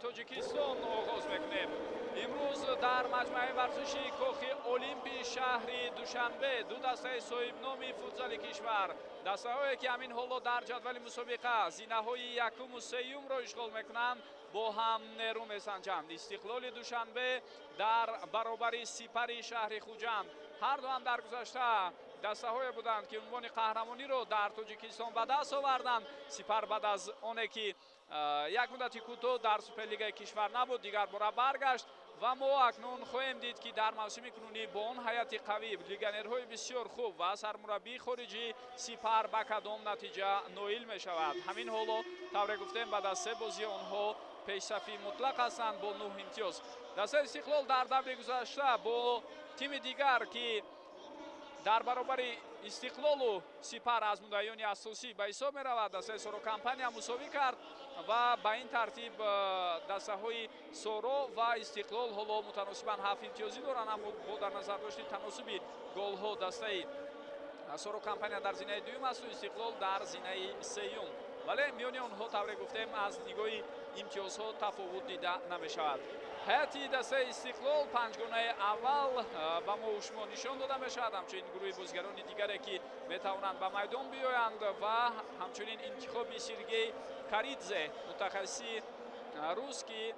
тоҷикистон оғоз мекунем. имрӯз дар маҷмӯи варзиши кохи олимпии шаҳри душанбе ду дастаи соҳибноми футзали кишвар, дастаҳое ки ҳамин ҳоло дар ҷадвали мусобиқа зинаҳои якуму сеюмро ишғол мекунанд, бо ҳам нерӯ месанҷанд. истиқлоли душанбе дар баробари сипари шаҳри хуҷанд, ҳарду ҳам дар гузашта дастаҳое буданд ки унвони қаҳрамониро дар тоҷикистон ба даст оварданд. Сипар баъд аз оне ки як муддати кӯтоҳ дар суперлигаи кишвар набуд, дигар бора баргашт ва мо акнун хоҳем дид ки дар мавсими кунунӣ бо он ҳайати қавӣ, легионерҳои бисёр хуб ва сармураббии хориҷӣ Сипар ба кадом натиҷа ноил мешавад. ҳамин ҳоло тавре гуфтем баъд аз 3 бозӣ онҳо пешсафи мутлақ ҳастанд бо 9 имтиёз. дастаи Истиқлол дар даври гузашта бо тими дигар ки дар баробари Истиқлолу Сипар аз муддаёни асосӣ ба ҳисоб меравад, дастаи Сорокампания мусовӣ кард ва ба ин тартиб дастаҳои соро ва истиқлол ҳоло мутаносибан 7 имтиёзӣ доранд, аммо бо дар назар дошти таносуби голҳо дастаи соро компания дар зинаи дуюм асту истиқлол дар зинаи сеюм, вале миёни онҳо тавре гуфтем аз нигоҳи имтиёзҳо тафовут дида намешавад. ҳайати дастаи истиқлол панҷгонаи аввал ба мо шумо нишон дода мешавад, ҳамчунин гурӯҳи бозигарони дигаре ки метавонанд ба майдон биёянд ва ҳамчунин интихоби Сергей Каридзе, мутахассиси рус, ки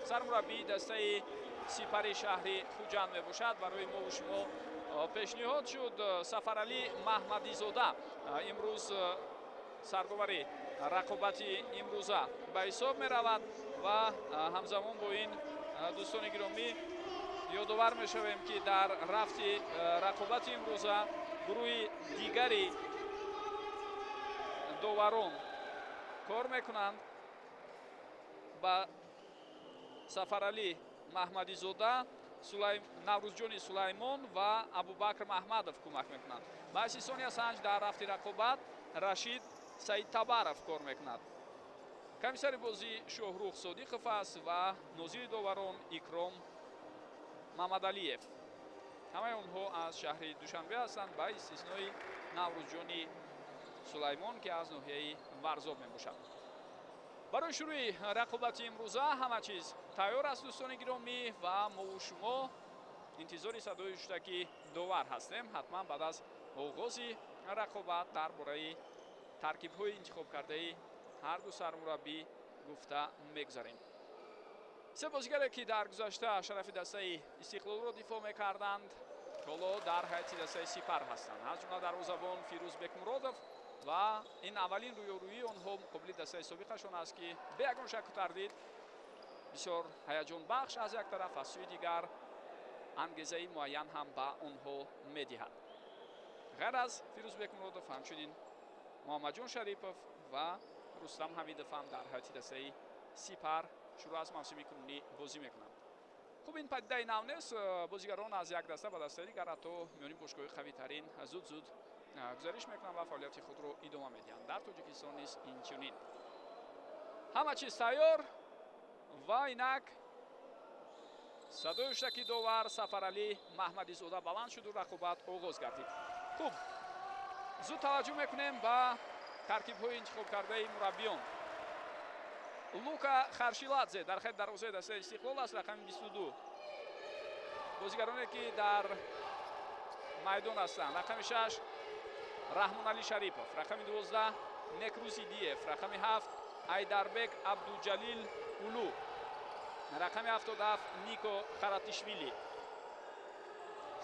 сармураббии дастаи сипари шаҳри Хуҷанд мебошад. Барои мо шумо пешниҳод шуд Сафаралӣ Маҳмадизода имрӯз сардовари рақобати имрӯза ба ҳисоб меравад ва ҳамзамон бо ин дӯстони гиромӣ ёдовар мешавем, ки дар рафти рақобати имрӯза гурӯҳи дигари доварон кор мекунанд. ба Сафаралӣ Маҳмадизода Наврӯзҷони Сулаймон ва Абубакр Маҳмадов кӯмак мекунанд. Ба ҳайси сония санҷ дар рафти рақобат Рашид Саидтабаров кор мекунад. Комиссари бозӣ Шоҳрух Содиқов аст ва нозири доварон Икром Мамадалиев. ҳамаи онҳо аз шаҳри Душанбе ҳастанд, ба истиснои Наврӯзҷони Сулаймон, ки аз ноҳияи Варзоб мебошад. барои шурӯи рақобати имрӯза ҳама чиз тайёр аст дӯстони гиромӣ ва мову шумо интизори садои шутаки довар ҳастем. ҳатман баъд аз оғози рақобат дар бораи таркибҳои интихобкардаи ҳарду сармураббӣ гуфта мегузарем. се бозигаре ки дар гузашта шарафи дастаи истиқлолро дифоъ мекарданд, ҳоло дар ҳайати дастаи сипар ҳастанд. аз ҷумла дарвозабон Фирӯз Бекмуродов ва ин аввалин рӯёрӯии онҳо муқобили дастаи собиқашон аст, ки бе ягон шаку тардид бисёр ҳаяҷонбахш аз як тараф, аз сӯи дигар ангезаи муайян ҳам ба онҳо медиҳад. ғайр аз Фирӯз Бекмуродов, ҳамчунин Муҳаммадҷон Шарипов ва Рустам Ҳамидов ҳам дар ҳайати дастаи сипар шурӯъ аз мавсими кунунӣ бозӣ мекунанд. хуб, ин падидаи нав нест. бозигарон аз як даста ба дастаи дигар ҳатто миёни бошгоҳи қавитарин зуд гузариш мекунанд ва фаъолияти худро идома медиҳанд. дар Тоҷикистон низ инчунин ҳама чиз тайёр ва инак садои шаки довар Сафаралӣ Маҳмадизода баланд шуду рақобат оғоз гардид. хуб, зуд таваҷҷӯҳ мекунем ба таркибҳои интихобкардаи мураббиён. Лука Харшиладзе дар хати дарвозаи дастаи истиқлол аст, рақами 22. бозигароне ки дар майдон ҳастанд: рақами 6 Раҳмоналӣ Шарипов, рақами 12 Некрузидиев, рақами 7 Айдарбек Абдуҷалил Улу, рақами 77 Нико Харатишвили.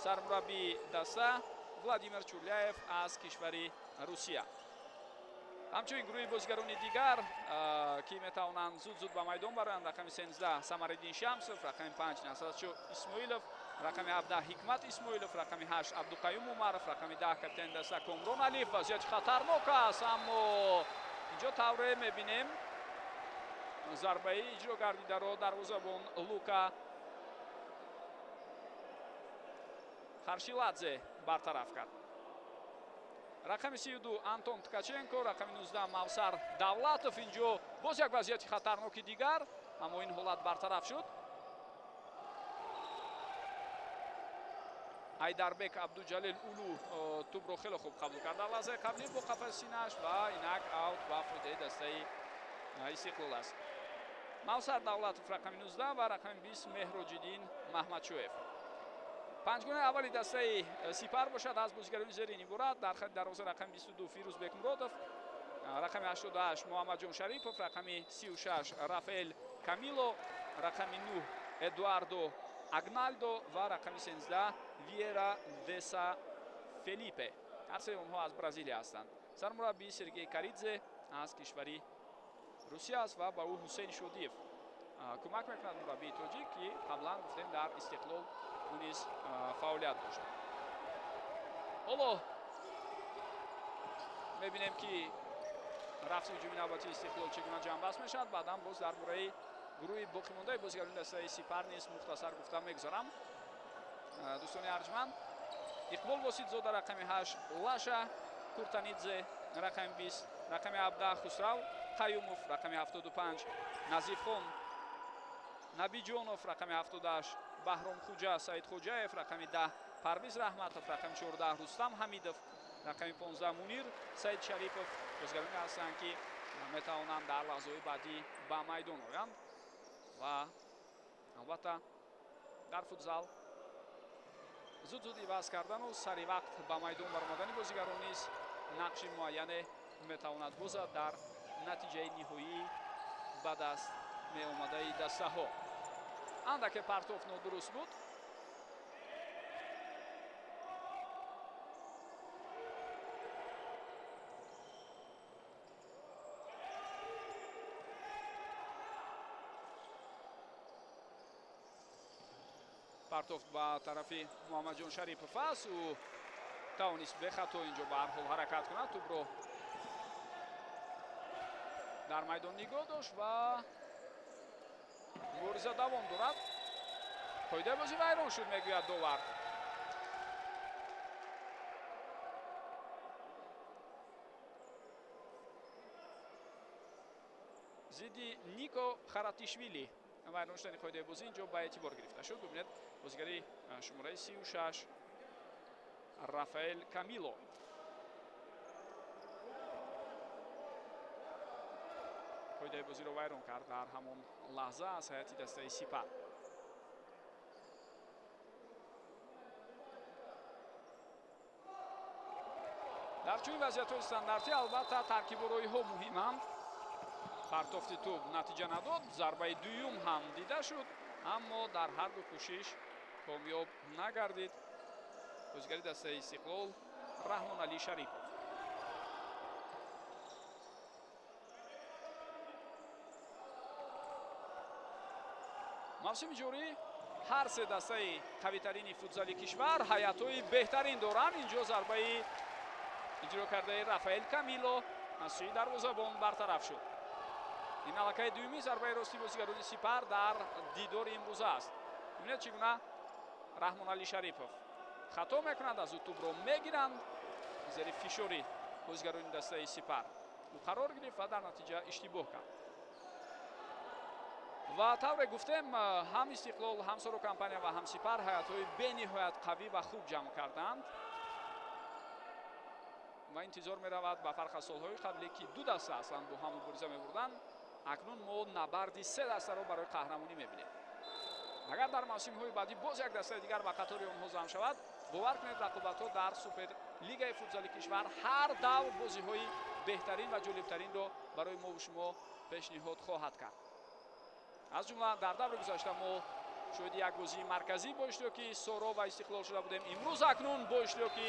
сармураббии даста Владимир Чурляев аз кишвари Русия. ҳамчунин гурӯҳи бозигарони дигар ки метавонанд зуд ба майдон бароянд: рақами 13 Самариддин Шамсов, рақами 5 Насратшо Исмоилов, рақами 17 Ҳикмат Исмоилов, рақами 8 Абдуқаюм Умаров, рақами 10 капитани даста Комрон Алиев. вазъияти хатарнок аст, аммо инҷо тавре мебинем зарбаи иҷро гардидаро дарвозабон Лука Харшиладзе бартараф кард. рақами 32 Антон Ткаченко, рақами 19 Мавсар Давлатов. инҷо боз як вазъияти хатарноки дигар, аммо ин ҳолат бартараф шуд. Айдарбек Абдуҷалил Улу тӯбро хеле хуб қабул кард дар лаҳзаи қаблӣ бо қафаси синаш ва инак аут ба фоидаи дастаи истиқлол аст. Мавсар Давлатов рақами 19 ва рақами 20 Меҳроҷиддин Маҳмадшоев. панҷгонаи аввали дастаи сипар бошад аз бозигарони зерин иборат. дар хати дарвоза рақами 22 Фирӯз Бекмуродов, рақами 88 Муҳаммадҷон Шарипов, рақами 36 Рафаэл Камило, рақами 9 Эдуардо Агналдо ва рақами 13 Виера Деса Фелипе. ҳарсеи онҳо аз Бразилия ҳастанд. сармураббии Сергей Каридзе аз кишвари Русия аст ва ба ӯ Ҳусейн Шодиев кӯмак мекунад, мураббии тоҷик, ки қаблан гуфтем дар истиқлол ӯ низ фаъолият дошт. ҳоло мебинем ки рафти ҳуҷуми навбати истиқлол чӣ гуна ҷамъбаст мешавад. баъдан боз дар бораи гурӯҳи боқимондаи бозигарони дастаи сипар низ мухтасар гуфта мегузарам. дӯстони арҷманд, Иқбол Воситзода рақами 8 Лаша Куртанидзе, рақами 20 рақами 17 Хусрав Қаюмов рақами 75, Назифхон Набиҷонов рақами 78, Баҳром Хуҷа Саидхоҷаев рақами 10, Парвиз Раҳматов рақами 14, Рустам Ҳамидов рақами 15, Мунир Саид Шарипов бозигароне ҳастанд ки метавонанд дар лаҳзаҳои баъдӣ ба майдон оянд ва албатта дар футзал зуд-зуд иваз кардану сари вақт ба майдон баромадани бозигарон низ нақши муайяне метавонад бозад дар натиҷаи ниҳоӣ ба даст меомадаи дастаҳо. Андаке партоф нодуруст буд. партофт ба тарафи муҳаммадҷон Шарипов аст. ӯ тавонист бехато инҷо ба ҳар ҳол ҳаракат кунад. тӯбро дар майдон нигоҳ дошт ва мубориза давом дорад. қоидаи бозӣ вайрон шуд, мегӯяд довар. зидди Нико Харатишвили вайрон шудани қоидаи бозӣ инҷо ба эътибор гирифта шуд. бубинед бозигари шумораи 36 Рафаэл Камило қоидаи бозиро вайрон кард дар ҳамон лаҳза аз ҳайати дастаи Сипар. дар чунин вазъиятҳои стандартӣ албатта таркибороиҳо муҳиманд. партофти тӯб натиҷа надод, зарбаи дуюм ҳам дида шуд, аммо дар ҳар ду кӯшиш комёб нагардид бозигари дастаи Истиқлол Раҳмон Али Шарипов. мавсими ҷорӣ ҳар се дастаи қавитарини футзали кишвар ҳайатҳои беҳтарин доранд. инҷо зарбаи иҷро кардаи Рафаэл Камило аз сӯи дарвозабон бартараф шуд. ин аллакай дуюмин зарбаи рости бозигарони Сипар дар дидори имрӯза аст. бибинед чӣ гуна Раҳмон Али Шарипов хато мекунад, аз ӯ тӯбро мегиранд. зери фишори бозигарони дастаи Сипар ӯ қарор гирифт ва дар натиҷа иштибоҳ кард. ва тавре гуфтем ҳам Истиқлол, ҳам Соро Компания ва ҳам Сипар ҳайатҳои бениҳоят қавӣ ва хуб ҷамъ карданд ва интизор меравад ба фарқ аз солҳои қаблӣ ки ду даста аслан бо ҳам мубориза мебурданд. акнун мо набарди се дастаро барои қаҳрамонӣ мебинем. агар дар мавсимҳои баъдӣ боз як дастаи дигар ба қатори онҳо замъ шавад, бовар кунед рақобатҳо дар суперлигаи футзали кишвар ҳар давр бозиҳои беҳтарин ва ҷолибтаринро барои мову шумо пешниҳод хоҳад кард. аз ҷумла дар даври гузашта мо шоҳиди як бозии марказӣ бо иштироки Соро ва Истиқлол шуда будем. имрӯз акнун бо иштироки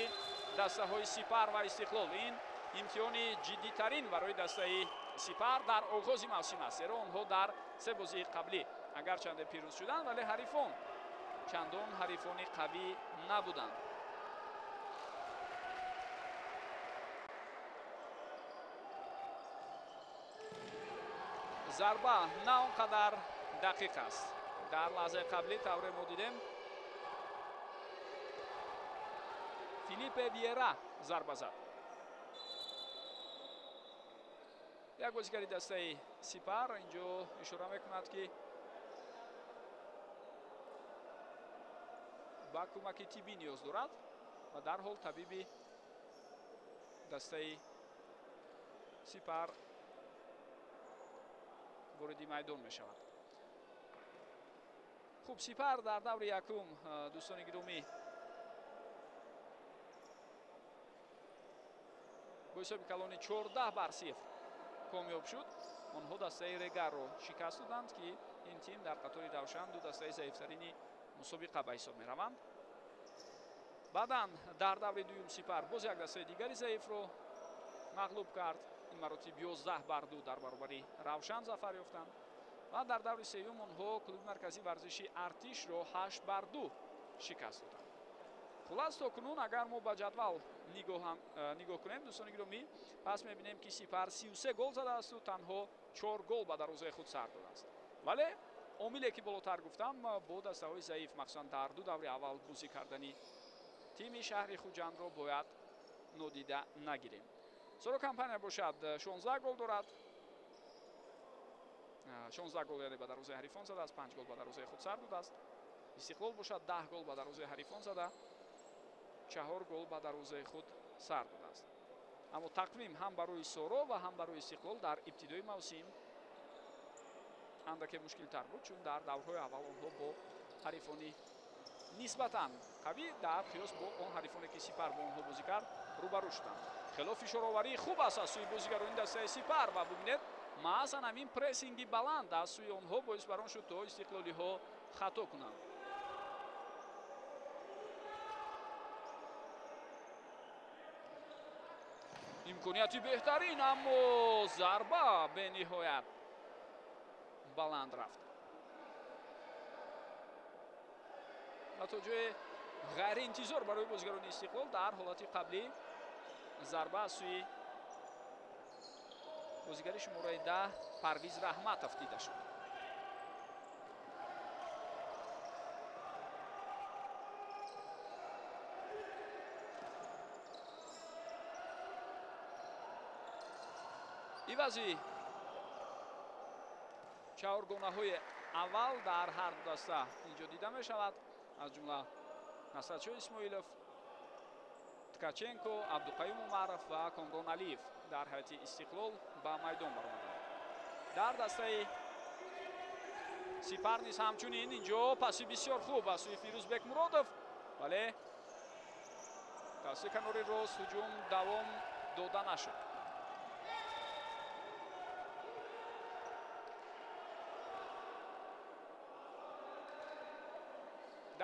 дастаҳои Сипар ва Истиқлол ин имтиҳони ҷиддитарин барои дастаи Сипар дар оғози мавсим аст. зеро онҳо дар се бозии қаблӣ агарчанде пирӯз шуданд, вале ҳарифон чандон ҳарифони қавӣ набуданд. зарба на он қадар дақиқ аст. дар лаҳзаи қаблӣ тавре мо дидем Филиппе Виера зарба зад. як бозигари дастаи Сипар инҷо ишора мекунад ки ба кӯмаки тиббӣ ниёз дорад ва дарҳол табиби дастаи Сипар вориди майдон мешавад. хуб, Сипар дар даври якум, дӯстони гиромӣ, бо ҳисоби калони 14-0 комёб шуд. онҳо дастаи Регарро шикаст доданд ки ин тим дар қатори равшан ду дастаи заифтарини мусобиқа ба ҳисоб мераванд. баъдан дар даври дуюм Сипар боз як дастаи дигари заифро мағлуб кард. ин маротиб 11-2 дар баробари равшан зафар ёфтанд. ва дар даври сеюм онҳо клуби марказии варзиши Артишро 8-2 шикаст доданд. хулас то кунун агар мо ба ҷадвал нигоҳ кунем, дӯстони гиромӣ, пас мебинем ки Сипар 33 гол задааст ва танҳо 4 гол ба дарвозаи худ сар додааст. вале омиле ки болотар гуфтам, бо дастаҳои заиф махсусан дар ду даври аввал бозӣ кардани тими шаҳри Хуҷандро бояд нодида нагирем. Соро Компания бошад 16 гол дорад. 16 гол яъне ба дарвозаи ҳарифон задааст, 5 гол ба дарвозаи худ сар додааст. истиқлол бошад 10 гол ба дарвозаи ҳарифон зада, 4 гол ба дарвозаи худ сар додааст. аммо тақвим ҳам барои соро ва ҳам барои истиқлол дар ибтидои мавсим андаке мушкилтар буд, чун дар даврҳои аввал онҳо бо ҳарифони нисбатан қавӣ дар қиёс бо он ҳарифоне ки Сипар бо онҳо бозӣ кард рӯбарӯ шуданд. хело фишороварии хуб аст аз сӯи бозигарони дастаи Сипар ва бубинед маъзан ҳамин прессинги баланд аз сӯи онҳо боис бар он шуд то истиқлолиҳо хато кунанд. имконияти беҳтарин, аммо зарба бениҳоят баланд рафт. ва то ҷое ғайриинтизор барои бозигарони истиқлол дар ҳолати қаблӣ зарба аз сӯи бозигари шумораи 10 Парвиз Раҳматов дида шуд. ивази чаҳоргонаҳои аввал дар ҳар ду даста инҷо дида мешавад, аз ҷумла Насратшоҳ Исмоилов, Ткаченко, Абдуқаюм Умаров ва Комрон Алиев дар ҳайати истиқлол ба майдон баромаданд. дар дастаи Сипар низ ҳамчунин инҷо паси бисёр хуб аз сӯи Фирӯзбек Муродов, вале дасти канори рост ҳуҷум давом дода нашуд.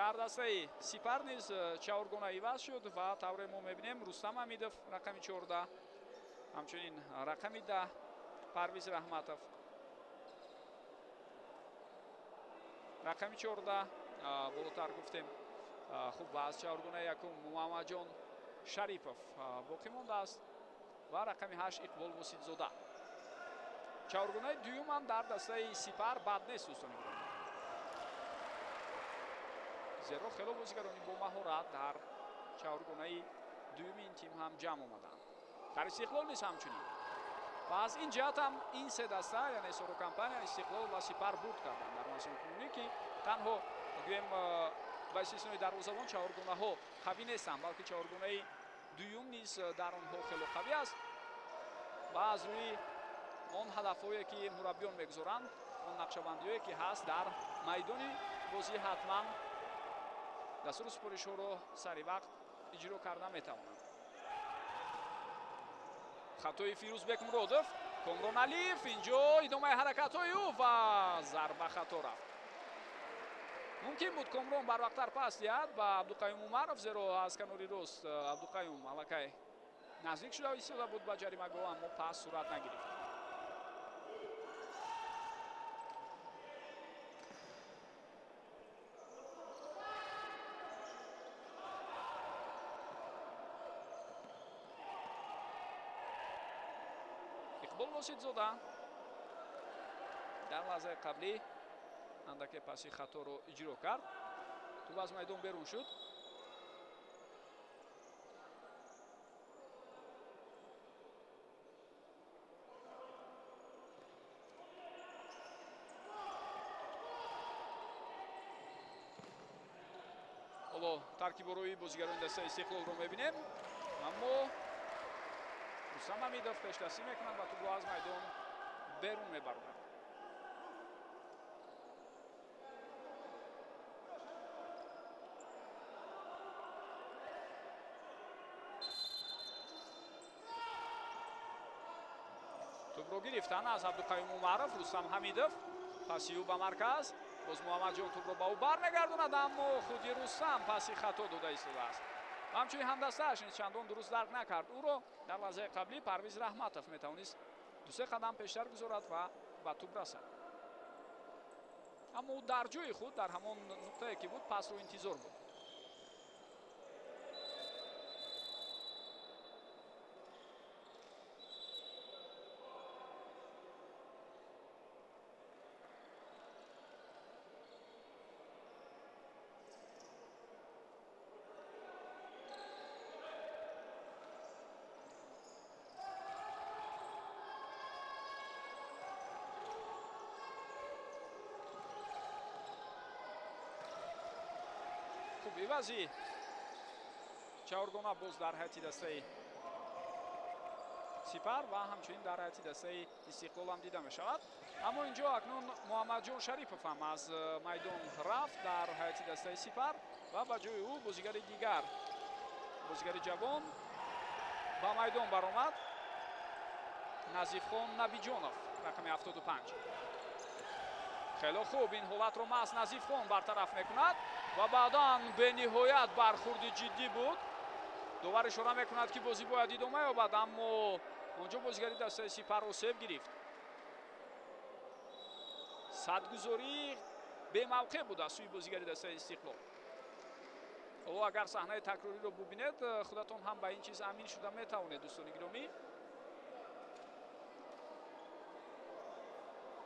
дар дастаи Сипар низ чаҳоргона иваз шуд ва тавре мо мебинем Рустам Ҳамидов рақами 14, ҳамчунин рақами 10 Парвиз Раҳматов, рақами 14 болотар гуфтем хуб аз чаҳоргонаи якум Муҳаммадҷон Шарипов боқӣ мондааст ва рақами 8 Иқбол Воситзода. чаҳоргонаи дуюм ҳам дар дастаи Сипар бад нест дӯстони гиромӣ, зеро хело бозигарони бо маҳорат дар чаҳоргонаи дуюми ин тим ҳам ҷамъ омаданд. дар истиқлол низ ҳамчунин ва аз ин ҷиҳат ҳам ин се даста яъне соро компания истиқлол ва Сипар бурд карданд дар мавсими кунунӣ ки танҳо гӯем ба истиснои дарвозабон чаҳоргонаҳо қавӣ нестанд, балки чаҳоргонаи дуюм низ дар онҳо хело қавӣ аст ва аз рӯи он ҳадафҳое ки мураббиён мегузоранд, он нақшабандиҳое ки ҳаст дар майдони бозӣ ҳатман дастури супоришҳоро сари вақт иҷро карда метавонанд. хатои Фирӯзбек Муродов, Комрон Алиев, инҷо идомаи ҳаракатҳои ӯ ва зарба хато рафт. мумкин буд Комрон барвақттар пас диҳад ба Абдуқаюм Умаров, зеро аз канори рост Абдуқаюм аллакай наздик шуда истода буд ба ҷаримагоҳ, аммо пас сурат нагирифт. Иқбол Воситзода дар лаҳзаи қаблӣ андаке паси хаторо иҷро кард, тӯб аз майдон берун шуд. ҳоло таркиборои бозигарони дастаи истиқлолро мебинем, аммо Рустам Ҳамидов пештасӣ мекунад ва тӯбро аз майдон берун мебаронад. тӯбро гирифтан аз Абдуқаюм Умаров, Рустам Ҳамидов, паси ӯ ба марказ, боз Муҳаммадҷон тӯбро ба ӯ бармегардонад, аммо худи Рустам паси хато дода истодааст. ҳамчунин ҳамдастааш низ чандон дуруст дарк накард ӯро. дар лаҳзаи қаблӣ Парвиз Раҳматов метавонист ду-се қадам пештар гузорад ва ба тӯб расад, аммо ӯ дар ҷои худ дар ҳамон нуқтае ки буд пасро интизор буд. хуб ивази чаҳоргона боз дар ҳайати дастаи Сипар ва ҳамчунин дар ҳайати дастаи Истиқлол ҳам дида мешавад. Аммо инҷо акнун Муҳаммадҷон Шарипов ҳам аз майдон рафт дар ҳайати дастаи Сипар ва ба ҷои ӯ бозигари дигар, бозигари ҷавон ба майдон баромад. Назифхон Набиҷонов, рақами 75. хело хуб, ин ҳолатро маҳз Назифхон бартараф мекунад ва баъдан бениҳоят бархурди ҷиддӣ буд. довар ишора мекунад ки бозӣ бояд идома ёбад, аммо онҷо бозигари дастаи Сипарро сев гирифт. садгузорӣ бемавқеъ буд аз сӯи бозигари дастаи Истиқлол. ҳоло агар саҳнаи такрориро бубинед, худатон ҳам ба ин чиз амин шуда метавонед, дӯстони гиромӣ.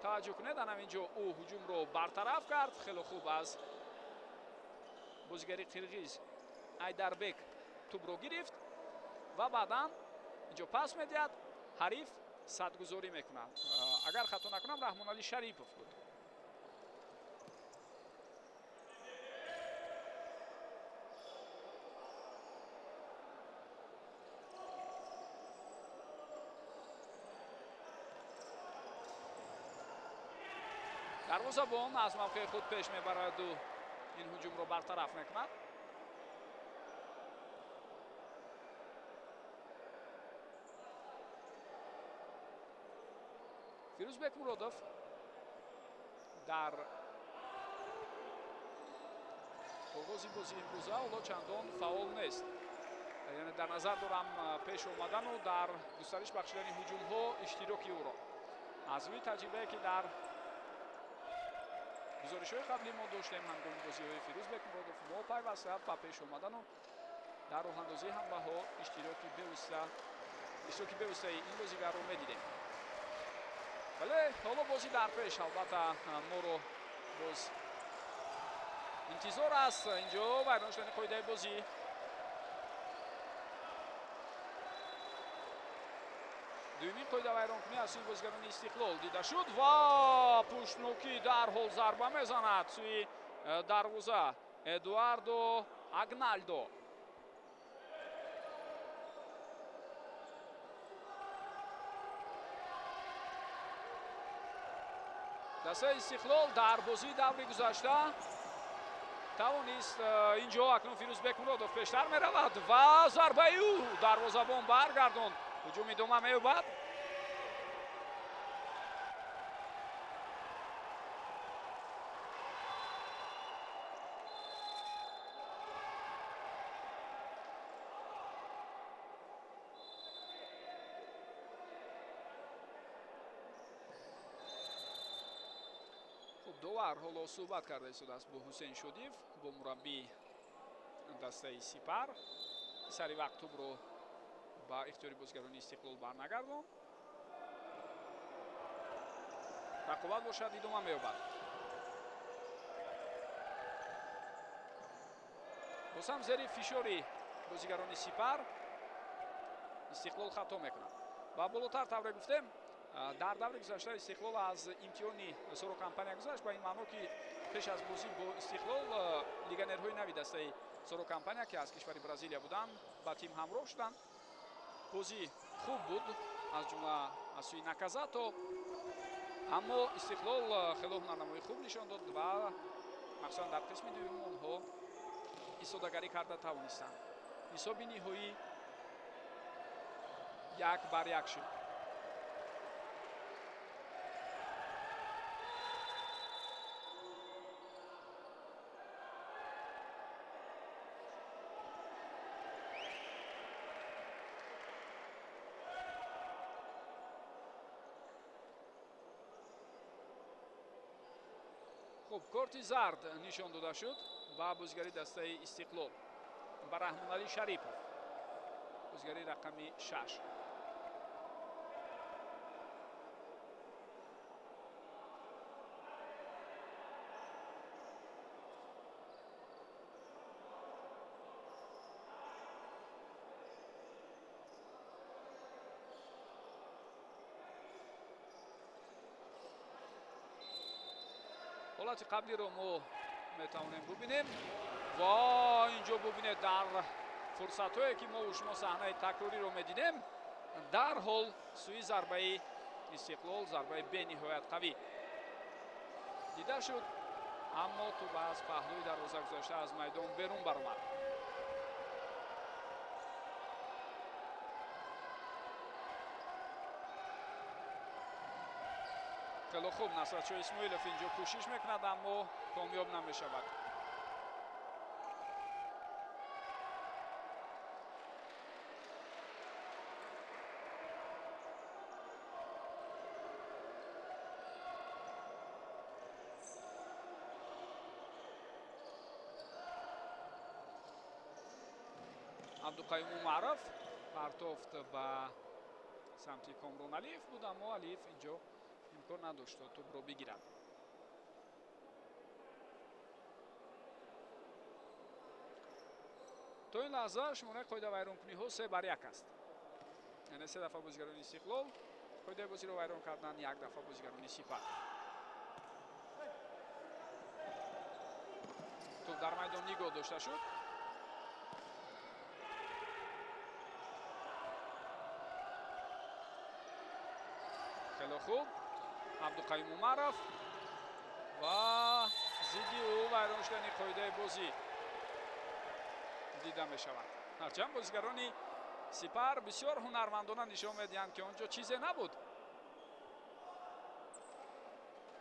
таваҷҷӯҳ кунед, ана инҷо ӯ ҳуҷумро бартараф кард. хело хуб аз бозигари қирғиз Айдарбек тӯбро гирифт ва баъдан инҷо пас медиҳад. ҳариф садгузорӣ мекунад. агар хато накунам, Раҳмоналӣ Шарипов буд. дарвозабон аз мавқеи худ пеш мебараду ин ҳуҷумро бартараф мекунад. фирӯзбек Муродов дар оғози бозии имрӯза ҳоло чандон фаъол нест. яъне дар назар дорам пеш омадану дар густариш бахшидани ҳуҷумҳо иштироки ӯро. аз рӯи таҷрибае ки дар гузоришҳои қаблӣ мо доштем, ҳангоми бозиҳои Фирӯзбек Муродов мопайваста ба пеш омадану дар роҳандозӣ ҳамлаҳо иштироки бевоситаи ин бозигарро медидем. бале, ҳоло бозӣ дар пеш, албатта моро боз интизор аст. инҷо вайрон шудани қоидаи бозӣ. дуюмин қоида вайронкунӣ аз сӯи бозигарони Истиқлол дида шуд ва пуштнокӣ дарҳол зарба мезанад сӯи дарвоза Эдуардо Агналдо. дастаи Истиқлол дар бозии даври гузашта тавонист. инҷо акнун Фирӯзбек Муродов пештар меравад ва зарбаи ӯ дарвозабон баргардонд. ҳуҷум идома меёбад. довар ҳоло суҳбат карда истодааст бо Ҳусейн Шодиев, бо мураббии дастаи Сипар. сари вақт тӯбро ба ихтиёри бозигарони Истиқлол барнагардон. рақобат бошад, идома меёбад. бозам зери фишори бозигарони Сипар Истиқлол хато мекунад. ва болотар тавре гуфтем, дар даври гузашта Истиқлол аз имтиҳони сорокампания гузашт, ба ин маъно ки пеш аз бозӣ бо Истиқлол легионерҳои нави дастаи сорокампания ки аз кишвари Бразилия буданд ба тим ҳамроҳ шуданд. бозӣ хуб буд, аз ҷумла аз сӯи Наказато, аммо Истиқлол хело ҳунарнамоии хуб нишон дод ва махсусан дар қисми дуюм онҳо истодагарӣ карда тавонистанд. ҳисоби ниҳоӣ 1-1 шуд. хуб, корти зард нишон дода шуд ба бозигари дастаи Истиқлол ба Раҳмоналӣ Шарипов, бозигари рақами 6. ҳолати қаблиро мо метавонем бубинем. ва инҷо бубинед дар фурсатҳое ки мо шумо саҳнаи такрориро медидем дарҳол сӯи зарбаи Истиқлол зарбаи бениҳоят қавӣ дида шуд, аммо тӯб аз паҳлӯи дарвоза гузашта аз майдон берун баромад. хело хуб, Насратшоҳ Исмоилов инҷо кӯшиш мекунад, аммо комёб намешавад. Абдуқайюм Умаров партофт ба самти Комрон Алиев буд, аммо Алиев инҷо имкон надошт то тӯбро бигирад. то ин лаҳза шумораи қоидавайронкуниҳо 3-1 аст. яъне 3 дафъа бозигарони Истиқлол қоидаи бозиро вайрон карданд, 1 дафъа бозигарони Сипар. тӯб дар майдон нигоҳ дошта шуд. хело хуб, Абдуқайюм Умаров ва зидди ӯ вайрон шудани қоидаи бозӣ дида мешавад. ҳарчанд бозигарони Сипар бисёр ҳунармандона нишон медиҳанд ки он ҷо чизе набуд.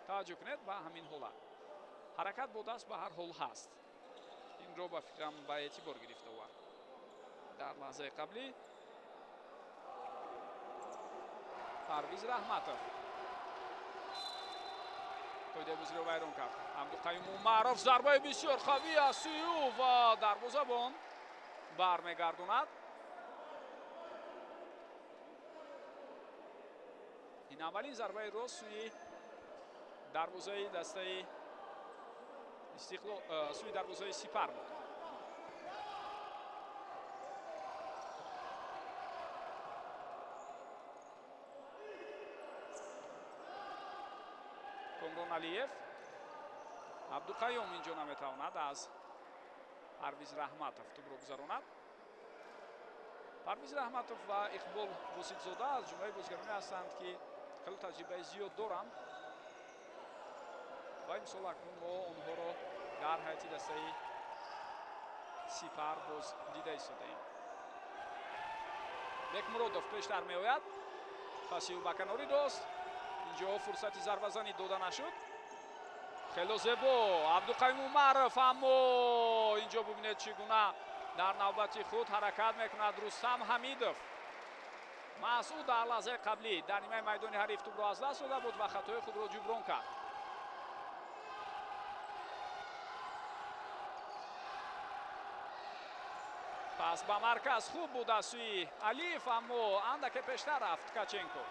таваҷҷӯҳ кунед ба ҳамин ҳолат. ҳаракат бо даст ба ҳар ҳол ҳаст. инро ба фикрам ба эътибор гирифтавар. дар лаҳзаи қаблӣ Парвиз Раҳматов қоидаи бозиро вайрон кард. Абдуқайюм Умаров зарбаи бисёр қавӣ аз сӯи ӯ ва дарвозабон бармегардонад. ин аввалин зарбаи рост сӯи дарвозаи дастаи Истиқлол сӯи дарвозаи Сипар буд. Комрон Алиев, Абдуқайюм инҷо наметавонад аз Парвиз Раҳматов тӯбро гузаронад. Парвиз Раҳматов ва Иқбол Воситзода аз ҷумлаи бозигароне ҳастанд ки хеле таҷрибаи зиёд доранд ва имсол акнун мо онҳоро дар ҳайати дастаи Сипар боз дида истодаем. Бекмуродов пештар меояд, паси ӯ ба канорӣ дост. инҷо фурсати зарбазанӣ дода нашуд. хело зебо Абдуқайюм Умаров, аммо инҷо бубинед чӣ гуна дар навбати худ ҳаракат мекунад Рустам Ҳамидов. Масъуд дар лаҳзаи қаблӣ дар нимаи майдони ҳариф тӯбро аз даст дода буд ва хатои худро ҷуброн кард. пас ба марказ хуб буд аз сӯи Алиев, аммо андаке пештар рафт Ткаченко.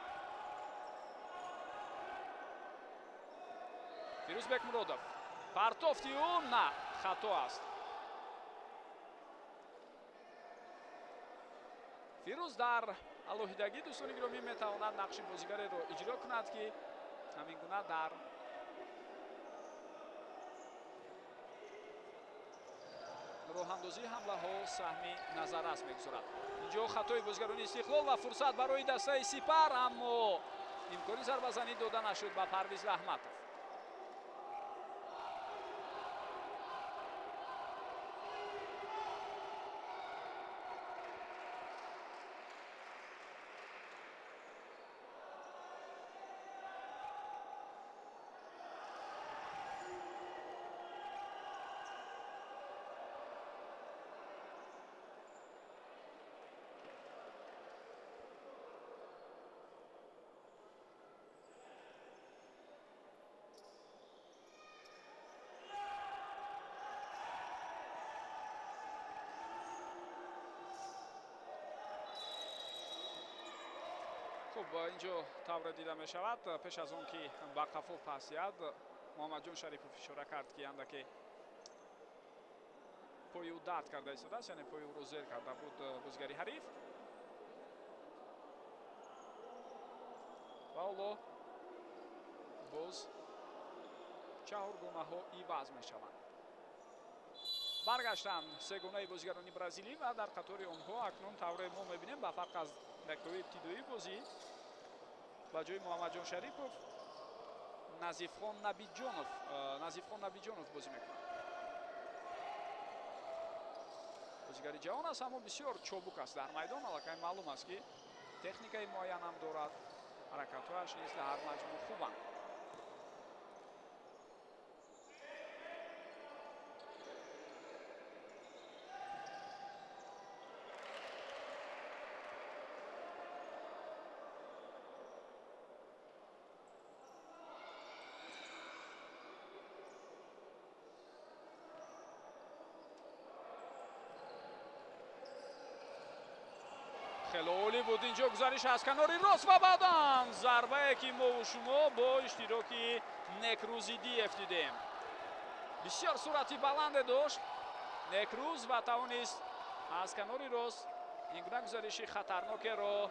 Фирӯз Бекмуродов партофти ӯ на хато аст. фирӯз дар алоҳидагӣ дӯстони гиромӣ метавонад нақши бозигареро иҷро кунад ки ҳамин гуна дар роҳандозии ҳамлаҳо саҳми назаррас мегузорад. инҷо хатои бозигарони Истиқлол ва фурсат барои дастаи Сипар, аммо имкони зарбазанӣ дода нашуд ба Парвиз Раҳматов. хуб, инҷо тавре дида мешавад. пеш аз он ки ба қафо пасяд, Муҳаммадҷон Шарипов ишора кард ки андаке пои ӯ дард карда истодааст, яъне пои ӯро зер карда буд бозигари ҳариф. ва ҳоло боз чаҳоргонаҳо иваз мешаванд. баргаштанд сегонаи бозигарони бразилӣ ва дар қатори онҳо акнун тавре мо мебинем ба фарқ аз дақиқаҳои ибтидоии бозӣ ба ҷои муҳаммаҷон шарипов назифхон набиҷонов бозӣ мекунад. бозигари ҷавон аст, аммо бисёр чобук аст дар майдон. аллакай маълум аст ки техникаи муайянам дорад. ҳаракатҳояш низ дар маҷмӯъ хубанд. хеле олӣ буд инҷо гузариш аз канори рост ва баъдан зарбае ки мову шумо бо иштироки Некрузидиев дидем. бисёр суръати баланде дошт Некруз ва тавонист аз канори рост ин гуна гузариши хатарнокеро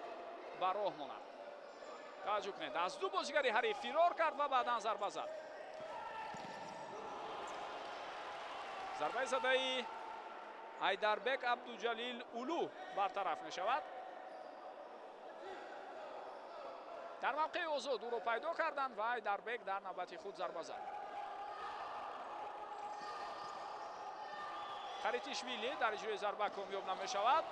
ба роҳ монад. таваҷҷӯҳ кунед, аз ду бозигари ҳариф фирор кард ва баъдан зарба зад. зарбаи задаи Айдарбек Абдуҷалил Улу бартараф мешавад. дар мавқеи озод ӯро пайдо карданд ва Айдарбек дар навбати худ зарба зад. Харитишвили дар иҷрои зарба комёб намешавад.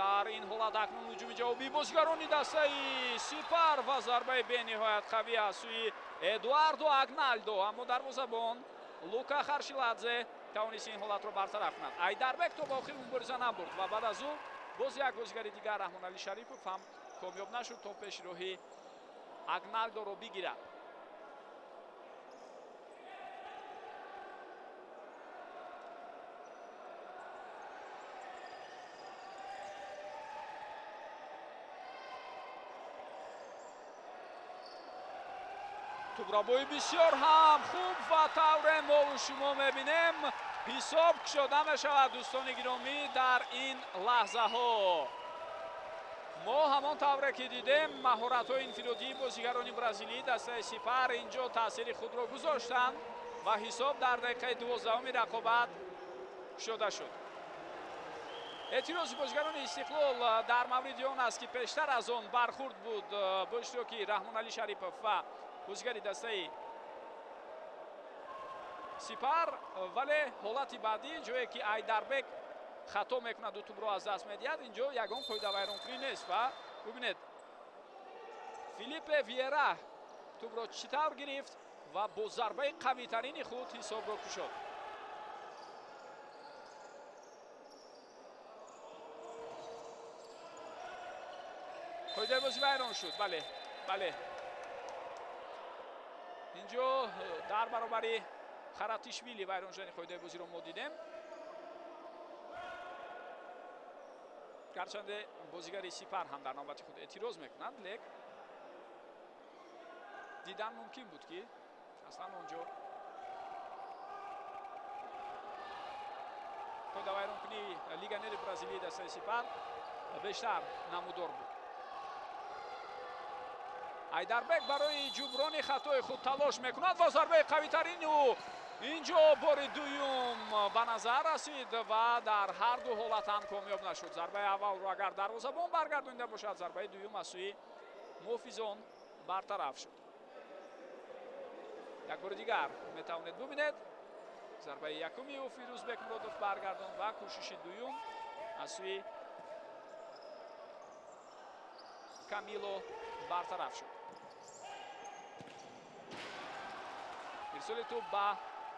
дар ин ҳолат акнун ҳуҷуми ҷавобии бозигарони дастаи Сипар ва зарбаи бениҳоят қавӣ аз сӯи Эдуардо Агналдо, аммо дарвозабон Лука Харшиладзе тавонист ин ҳолатро бартараф кунад. Айдарбек то ба охир мубориза набурд ва баъд аз ӯ боз як бозигари дигар Раҳмоналӣ Шарипов ҳам комёб нашуд то пешроҳи Агналдоро бигирад. тубробои бисёр ҳам хуб ва тавре мову шумо мебинем ҳисоб кушода мешавад. дӯстони гиромӣ, дар ин лаҳзаҳо мо ҳамон тавре ки дидем маҳоратҳои инфиродии бозигарони бразилӣ дастаи Сипар инҷо таъсири худро гузоштанд ва ҳисоб дар дақиқаи 12-уми рақобат кушода шуд. эътирози бозигарони Истиқлол дар мавриди он аст ки пештар аз он бархурд буд бо иштироки Раҳмоналӣ Шарипов ва бозигари дастаи Сипар, вале ҳолати баъдӣ ҷое ки Айдарбек хато мекунаду тӯбро аз даст медиҳад, инҷо ягон қоидавайронкунӣ нест ва бубинед Филиппе Виера тӯбро чӣ тавр гирифт ва бо зарбаи қавитарини худ ҳисобро кушод. қоидаи бозӣ вайрон шуд. бале инҷо дар баробари Харатишвили вайрон шудани қоидаи бозиро мо дидем. гарчанде бозигари Сипар ҳам дар навбати худ эътироз мекунад, лек дидан мумкин буд ки аслан онҷо қоидавайронкунии легионери бразилии дастаи Сипар бештар намудор буд. Айдарбек барои ҷуброни хатои худ талош мекунад ва зарбаи қавитарини ӯ инҷо бори дуюм ба назар расид ва дар ҳар ду ҳолат ҳам комёб нашуд. зарбаи аввалро агар дарвозабон баргардонида бошад, зарбаи дуюм аз сӯи муҳофизон бартараф шуд. як бори дигар метавонед бубинед зарбаи якуми ӯ Фирӯзбек Муродов баргардонд ва кӯшиши дуюм аз сӯи Камило бартараф шуд. ирсоли тӯб ба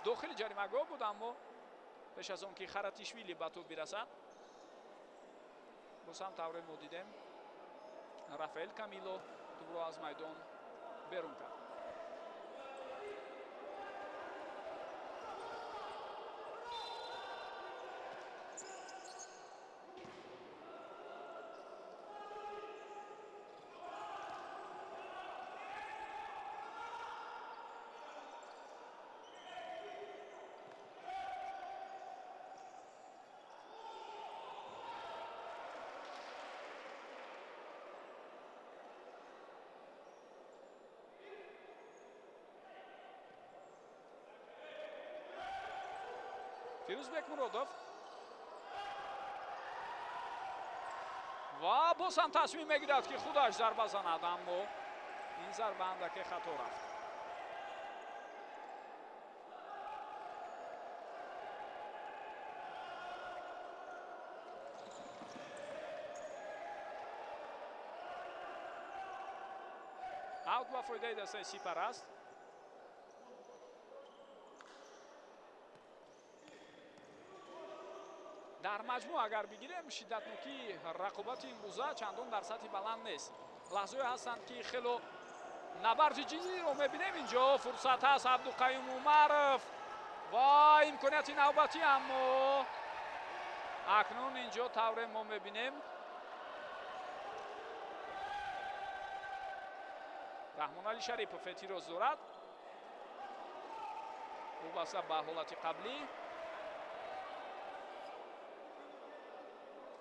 дохили ҷаримагоҳ буд, аммо пеш аз он ки Харатишвили ба тӯб бирасад боз ҳам тавре мо дидем Рафаэл Камило тӯбро аз майдон берун кард. фирӯзбек муродов ва боз ҳам тасмим мегирад ки худаш зарба занад, аммо ин зарба андаке хато рафт. аут ба фоидаи дастаи Сипар аст. дар маҷмӯъ агар бигирем шиддатнокии рақобати имрӯза чандон дар сатҳи баланд нест. лаҳзае ҳастанд ки хело набарди ҷиддиро мебинем. инҷо фурсат ҳаст. Абдуқаюм Умаров ва имконияти навбатӣ, аммо акнун инҷо тавре мо мебинем Раҳмоналӣ Шарипов эътироз дорад. вобаста ба ҳолати қаблӣ,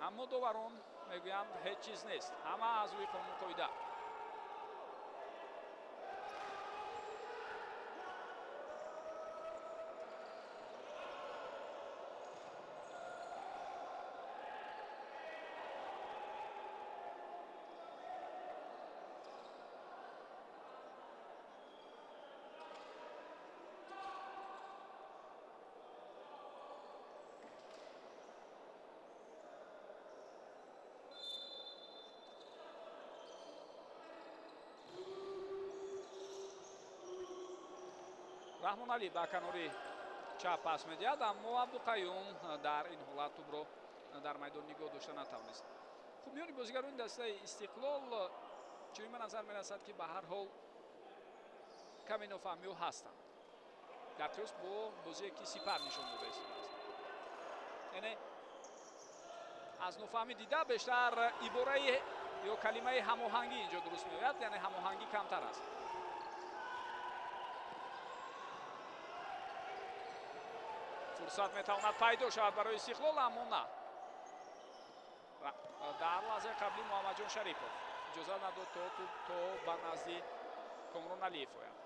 аммо доварон мегӯянд ҳеҷ чиз нест. ҳама аз рӯи қонун қоида. раҳмоналӣ ба канори чап пас медиҳад, аммо Абдуқаюм дар ин ҳолат тӯбро дар майдон нигоҳ дошта натавонист. хуб, миёни бозигарони дастаи Истиқлол чунин ба назар мерасад ки ба ҳар ҳол каме нофаҳмиҳо ҳастанд дар қиёс бо бозие ки Сипар нишон дода истодааст. яъне аз нофаҳмӣ дида бештар ибораи ё калимаи ҳамоҳангӣ инҷо дуруст меояд, яъне ҳамоҳангӣ камтар аст. фурсат метавонад пайдо шавад барои Истиқлол, аммо на. дар лаҳзаи қаблӣ Муҳаммадҷон Шарипов иҷоза надод то ба назди Комрон Алиев ояд.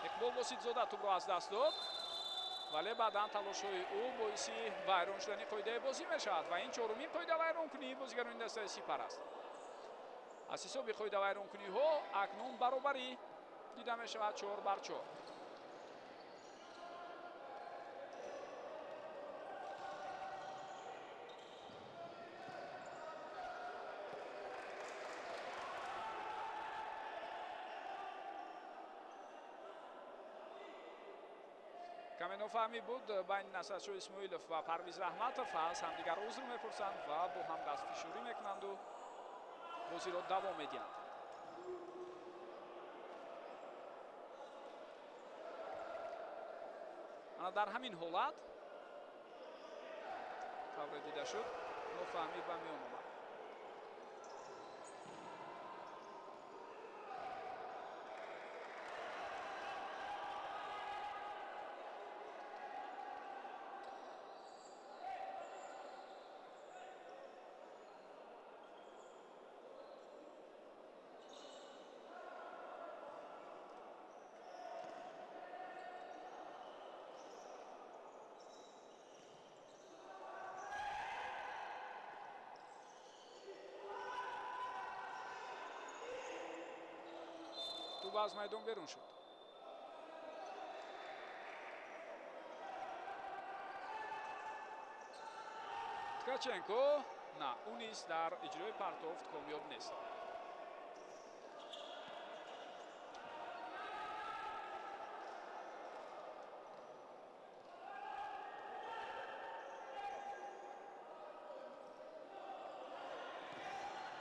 иқбол воситзода тӯбро аз даст дод, вале баъдан талошҳои ӯ боиси вайрон шудани қоидаи бозӣ мешавад ва ин чорумин қоида вайронкунии бозигарони дастаи Сипар аст. аз ҳисоби қоида вайронкуниҳо акнун баробарӣ дида мешавад 4 бар 4. каме нофаҳмӣ буд байни Насратшоҳ Исмоилов ва Парвиз Раҳматов. аз ҳамдигар узр мепурсанд ва бо ҳам дастфишурӣ мекунанду бозиро давом медиҳанд. ана дар ҳамин ҳолат тавре дида шуд, нофаҳмӣ ба миён омад. тӯб аз майдон берун шуд. Ткаченко на, ӯ низ дар иҷрои партофт комёб нест.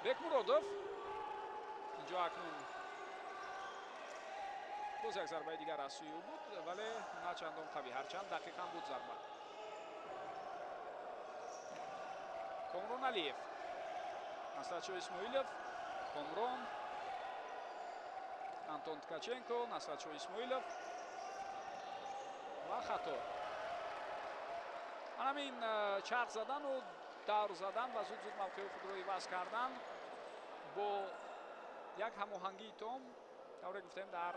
Бекмуродов инҷо акнун боз як зарбаи дигар аз сӯи ӯ буд, вале на чандон қавӣ, ҳарчанд дақиқан буд зарба. Комрон Алиев, Насратшоҳ Исмоилов, Комрон, Антон Ткаченко, Насратшоҳ Исмоилов ва хато. ҳамин чарх задану давр задан ва зуд мавқеи худро иваз кардан бо як ҳамоҳангии том тавре гуфтем дар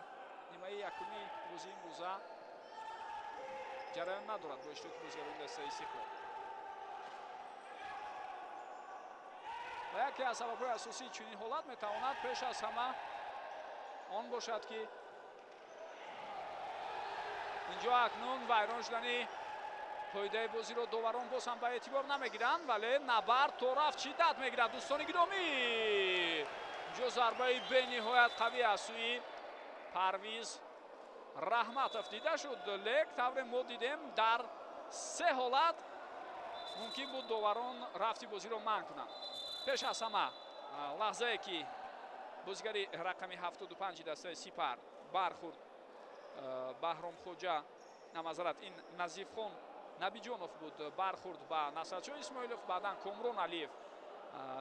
нимаи якуми бозии имрӯза ҷараён надорад бо иштироки бозигарони дастаи Истиқлол. ва яке аз сабабҳои асосии чунин ҳолат метавонад пеш аз ҳама он бошад ки инҷо акнун вайрон шудани қоидаи бозиро доварон боз ҳам ба эътибор намегиранд, вале набард то рафт шиддат мегирад. дӯстони гиромӣ, инҷо зарбаи бениҳоят қавӣ аз сӯи Парвиз Раҳматов дида шуд. лек тавре мо дидем дар се ҳолат мумкин буд доварон рафти бозиро манъ кунанд. пеш аз ҳама лаҳзае ки бозигари рақами 75 дастаи Сипар бархӯрд Баҳромхоҷа, намазарат ин Назифхон Набиҷонов буд, бархӯрд ба Насратшоҳ Исмоилов, баъдан Комрон Алиев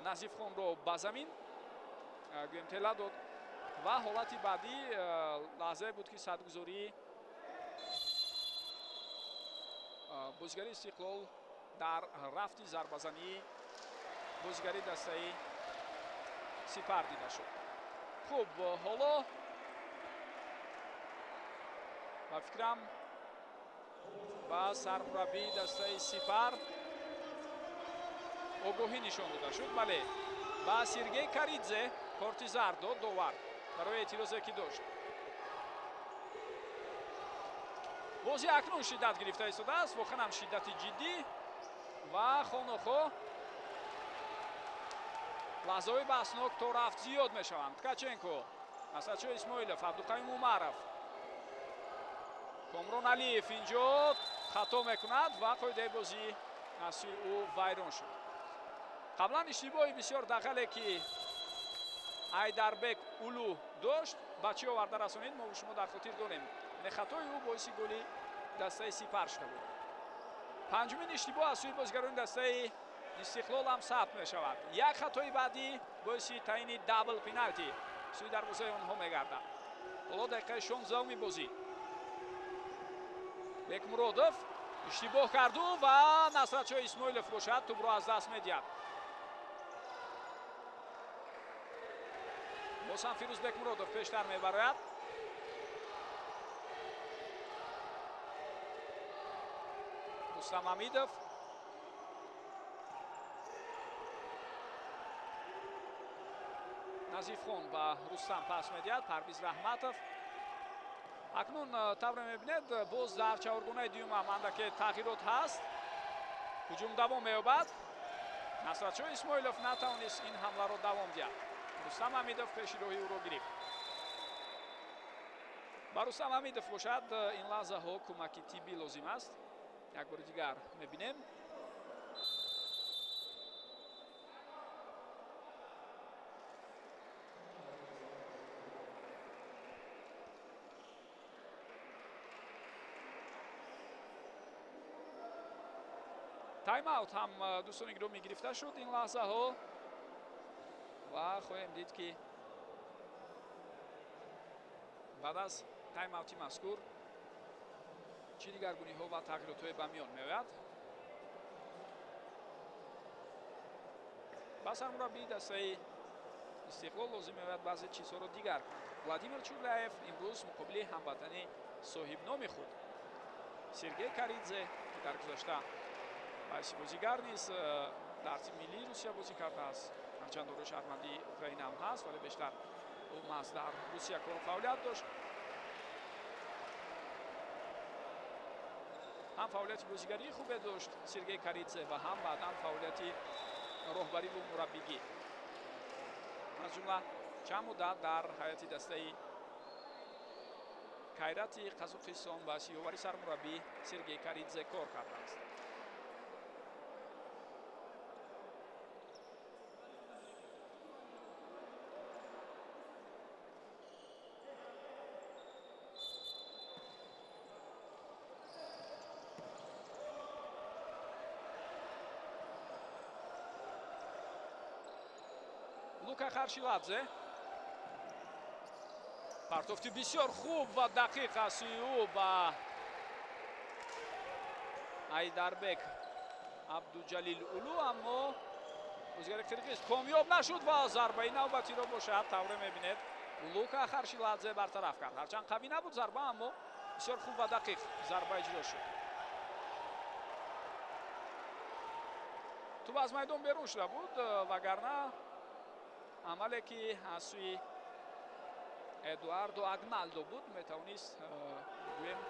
Назифхонро ба замин гӯем тела дод ва ҳолати баъдӣ лаҳзае буд ки садгузории бозигари Истиқлол дар рафти зарбазании бозигари дастаи Сипар дида шуд. хуб, ҳоло ба фикрам ба сармураббии дастаи Сипар огоҳӣ нишон дода шуд. бале, ба Сергей Каридзе корти зард дод довар барои эътирозе ки дошт. бозӣ акнун шиддат гирифта истодааст, воқеан ҳам шиддати ҷиддӣ ва хонохо лаҳзаҳои баҳснок то рафт зиёд мешаванд. Ткаченко, Насратшоҳ Исмоилов, Абдуқаим Умаров, Комрон Алиев инҷо хато мекунад ва қоидаи бозӣ аз сӯи ӯ вайрон шуд. қаблан иштибоҳи бисёр дағале ки Айдарбек Улу дошт, ба чӣ оварда расонид мо шумо дар хотир дорем. хатои ӯ боиси голи дастаи Сипар шуда буд. панҷумин иштибоҳ аз сӯи бозигарони дастаи Истиқлол ҳам сабт мешавад. як хатои баъдӣ боиси таъини дабл пеналти сӯи дарвозаи онҳо мегардад. ҳоло дақиқаи 16 бозӣ. Бекмуродов иштибоҳ карду ва Насратшоҳ Исмоилов бошад тӯбро аз даст медиҳад. боз ҳам Фирӯз Бекмуродов пештар мебарояд. Рустам Ҳамидов, Назифхон ба Рустам пас медиҳад. Парвиз Раҳматов акнун тавре мебинед боз дар чаҳоргонаи дуюм ҳам андаке тағйирот ҳаст. ҳуҷум давом меёбад. Насратшоҳ Исмоилов натавонист ин ҳамларо давом диҳад. Рустам Ҳамидов пеши роҳи ӯро гирифт. ба Рустам Ҳамидов бошад ин лаҳзаҳо кӯмаки тиббӣ лозим аст. як бори дигар мебинем. тайм-аут ҳам дӯстони гиромӣ гирифта шуд ин лаҳзаҳо ва хоҳем дид ки баъд аз тайм-аути мазкур чӣ дигаргуниҳо ва тағйиротҳое ба миён меояд. ба сармураббии дастаи Истиқлол лозим меояд баъзе чизҳоро дигар кунад. Владимир Чурлаев имрӯз муқобили ҳамватани соҳибноми худ Сергей Каридзе ки дар гузашта байси бозигар низ дар тими миллии Русия бозӣ кардааст, ҳарчанд дорои шаҳрвандии Украина ҳам ҳаст, вале бештар ӯ маҳз дар Русия кору фаъолият дошт. ҳам фаъолияти бозигарии хубе дошт Сергей Каридзе ва ҳам баъдан фаъолияти роҳбарӣ ва мураббигӣ. аз ҷумла чанд муддат дар ҳайати дастаи Кайрати Қазоқистон ба сиёвари сармураббӣ Сергей Каридзе кор кардааст. Лука Харшиладзе партофти бисёр хуб ва дақиқ аз сӯи ӯ ба Айдарбек Абдуҷалил Улу, аммо бозигари қирғиз комёб нашуд ва зарбаи навбатиро бошад. тавре мебинед Лука Харшиладзе бартараф кард. Ҳарчанд қавӣ набуд зарба, аммо бисёр хуб ва дақиқ зарба иҷро шуд. тӯб аз майдон берун шуда буд, вагарна амале ки аз сӯи Эдуардо Агналдо буд, метавонист гӯем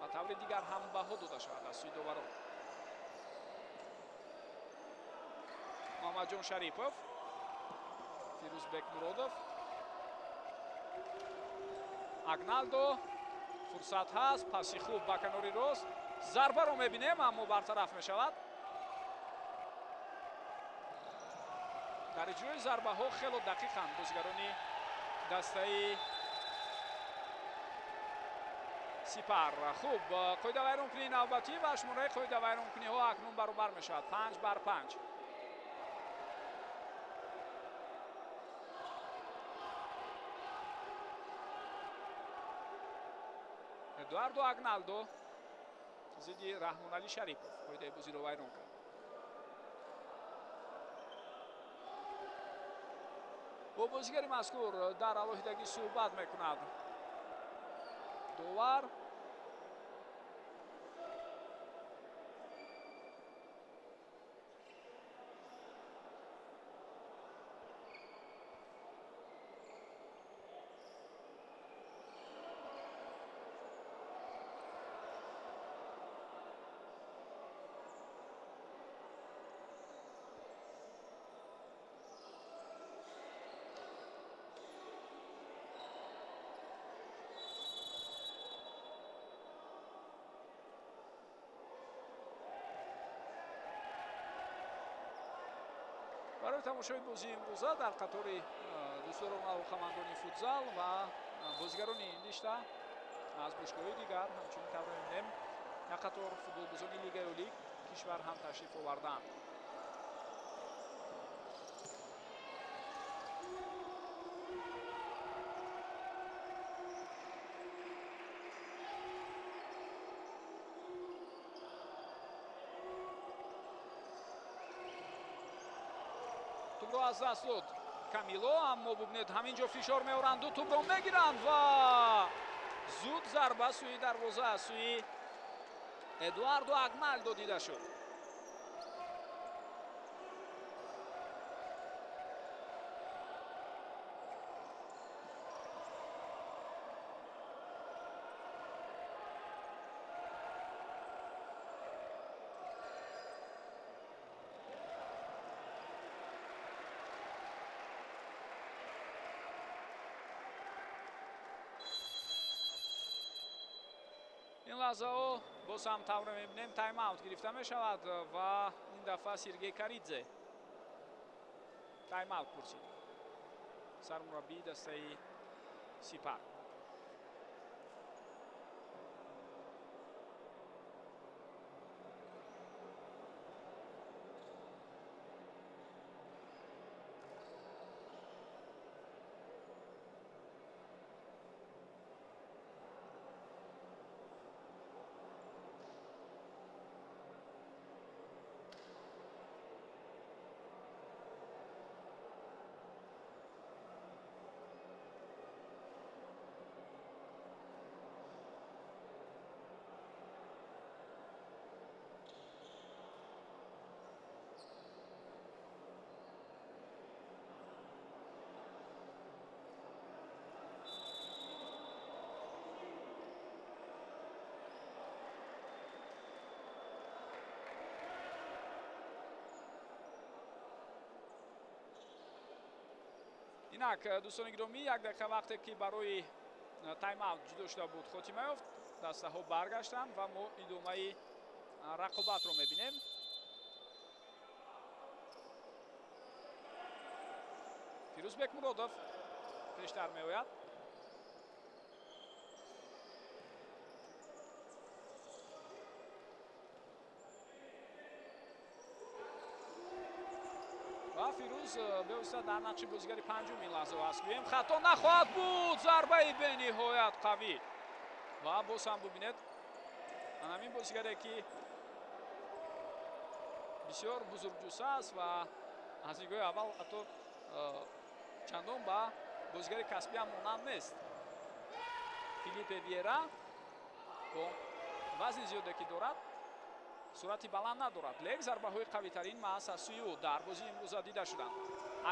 ба таври дигар ҳам баҳо дода шавад аз сӯи доварон. Муҳаммадҷон Шарипов, Фирӯзбек Муродов, Агналдо, фурсат ҳаст, паси хуб ба канори рост, зарбаро мебинем, аммо бартараф мешавад. дар иҷрои зарбаҳо хело дақиқанд бозигарони дастаи Сипар. хуб, қоидавайронкунии навбатӣ ва шумораи қоидавайронкуниҳо акнун баробар мешавад 5-5. Эдуардо Агналдо зидди Раҳмоналӣ Шарипов қоидаи бозиро вайрон кард. бо бозигари мазкур дар алоҳидагӣ суҳбат мекунад довар. барои тамошои бозии имрӯза дар қатори дӯстдорон алоқамандони футзал ва бозигарони ин ришта аз бошгоҳҳои дигар ҳамчунин тавре мебинем як қатор футболбозони лигаи олии кишвар ҳам ташриф овардаанд. тӯбро аз даст дод Камило, аммо бубинед ҳамин ҷо фишор меоранду тӯбро мегиранд ва зуд зарба сӯи дарвоза аз сӯи Эдуардо Агналдо дида шуд. ин лаҳзаҳо боз ҳам тавре мебинем тайм-аут гирифта мешавад ва ин дафъа Сергей Каридзе тайм-аут пурсид, сармураббии дастаи Сипар. инак дӯстони гиромӣ, як дақиқа вақте ки барои тайм-аут ҷудо шуда буд хотима ёфт, дастаҳо баргаштанд ва мо идомаи рақобатро мебинем. Фирӯзбек Муродов пештар меояд. ва Фирӯз бевосита дар нақши бозигари панҷум ин лаҳзаҳо аст. гӯем хато нахоҳад буд, зарбаи бениҳоят қавӣ. ва боз ҳам бубинед ҳамин бозигаре ки бисёр бузургҷуса аст ва аз нигоҳи аввал ҳатто чандон ба бозигари касбӣ ҳам монанд нест. Филиппе Виера бо вазни зиёде ки дорад, суръати баланд надорад. Лек зарбаҳои қавитарин маҳз аз сӯи ӯ дар бозии имрӯза дида шуданд.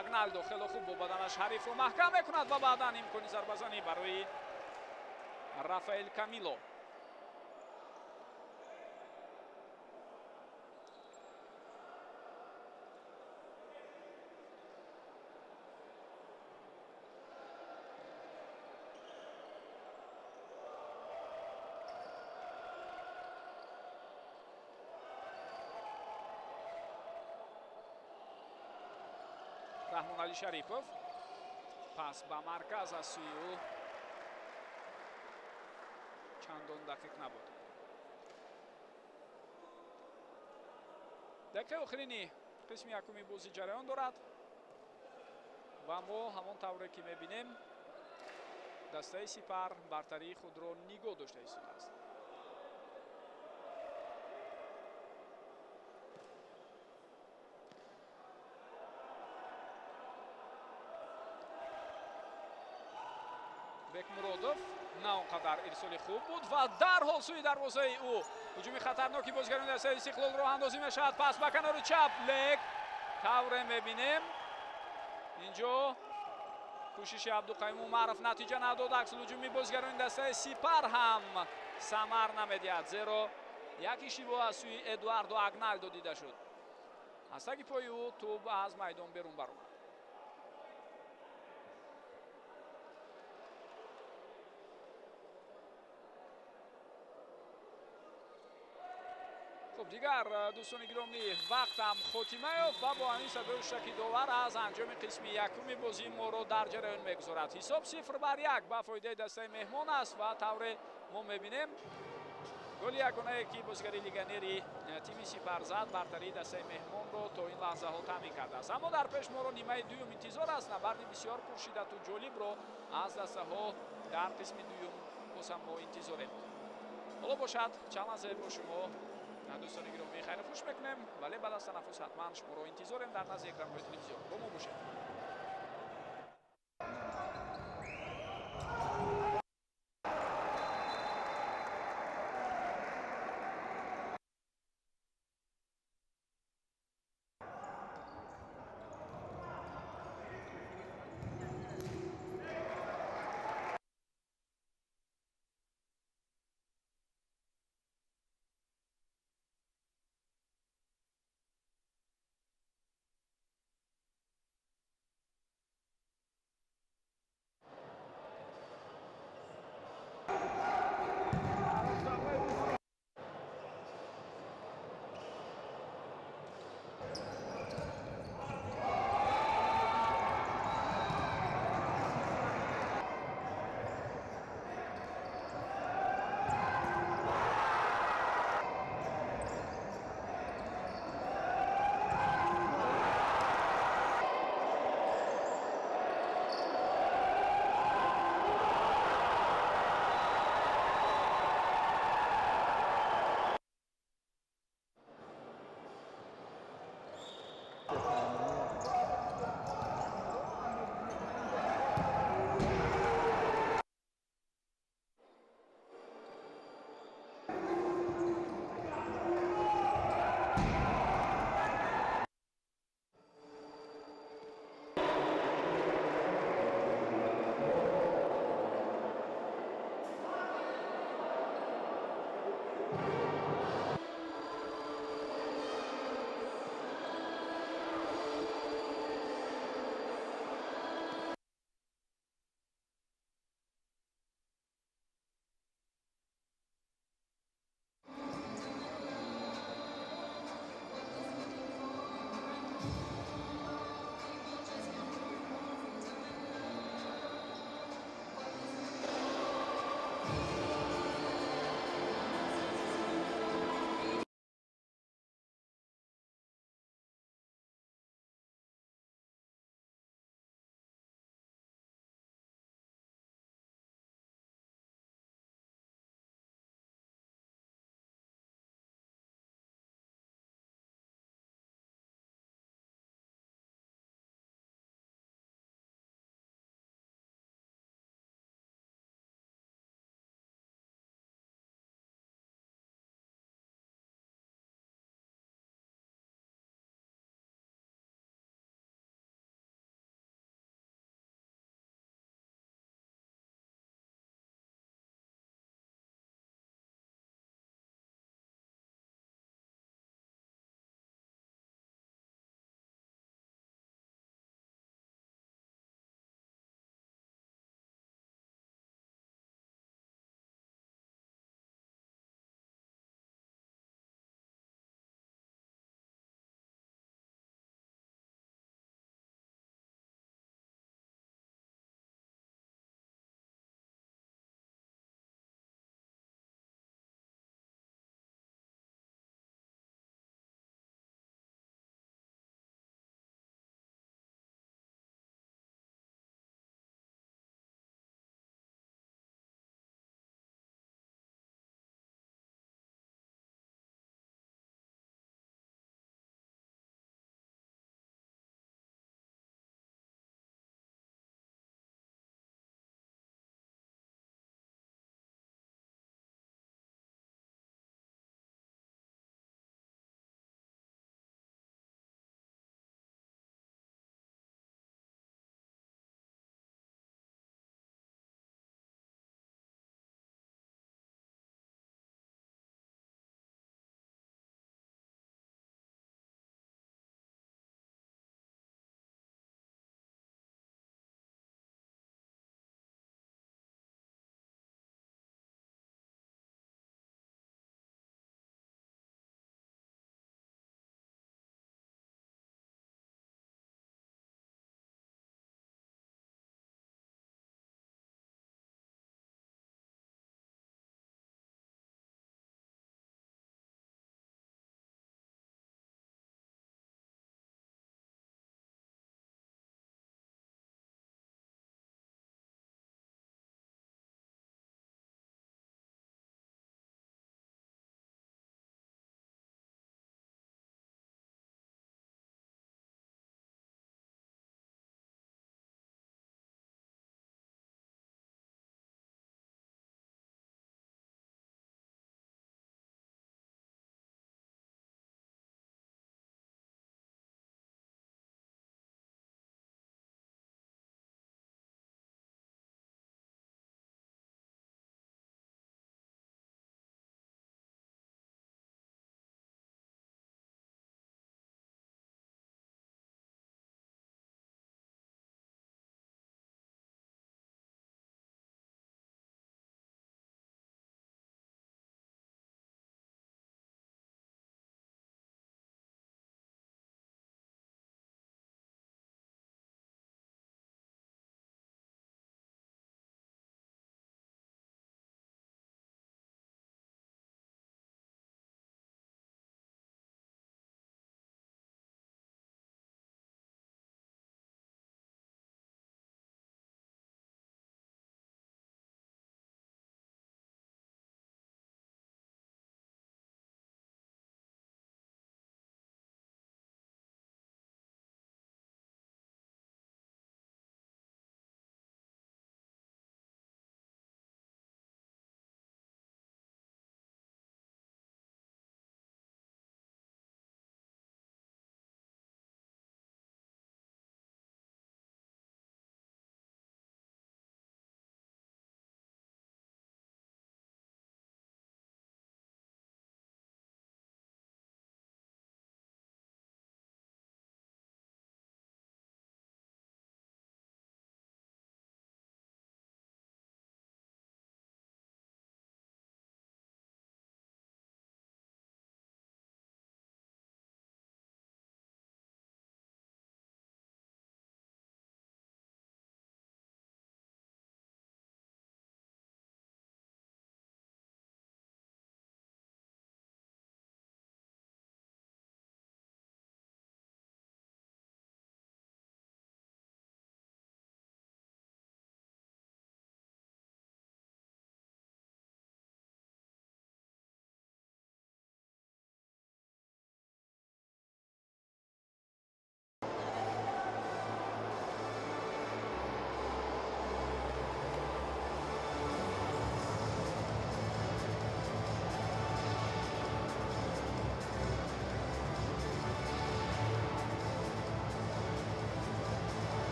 Агналдо хело хуб бо баданаш ҳарифро маҳкам мекунад ва баъдан имкони зарбазанӣ барои Рафаэл Камило. Раҳмонали Шарипов пас ба марказ аз сӯи ӯ чандон дақиқ набуд. дақиқаи охирини қисми якуми бозӣ ҷараён дорад ва мо ҳамон тавре ки мебинем дастаи Сипар бартарии худро нигоҳ дошта истодааст. Бекмуродов на он қадар ирсоли хуб буд ва дарҳол сӯи дарвозаи ӯ ҳуҷуми хатарноки бозигарони дастаи Истиқлол роҳ андозӣ мешавад. Пас ба канори чап лек тавре мебинем инҷо кӯшиши Абдуқайюм Умаров натиҷа надод. аксул ҳуҷуми бозигарони дастаи Сипар ҳам самар намедиҳад, зеро як иштибоҳ аз сӯи Эдуардо Агналдо дида шуд. аз таги пои ӯ тӯб аз майдон берун баромад. خب دیگر دوستان گرامی وقت هم خاتمه یافت و با همین صدای شکی داور از انجام قسم یکم بازی ما رو در جریان میگذارد. حساب 0-1 به فایده دسته مهمان است و طور ما میبینیم گل یگانه‌ای که بازیگری لیگانری تیم سپر زد برتری دسته مهمان رو تا این لحظه ها تامین کرده است. اما در پیش ما رو نیمه دوم انتظار است. نبرد بسیار پرشدت و جالب رو از دسته ها در قسم دوم بازم ما انتظاریم. حالا باشد چند لحظه با شما دوستان گرامی خیلی خوش میکنیم، ولی بعد از تنفس حتما شما رو انتظاریم در نزد اکران‌های تلویزیون. با ما باشید.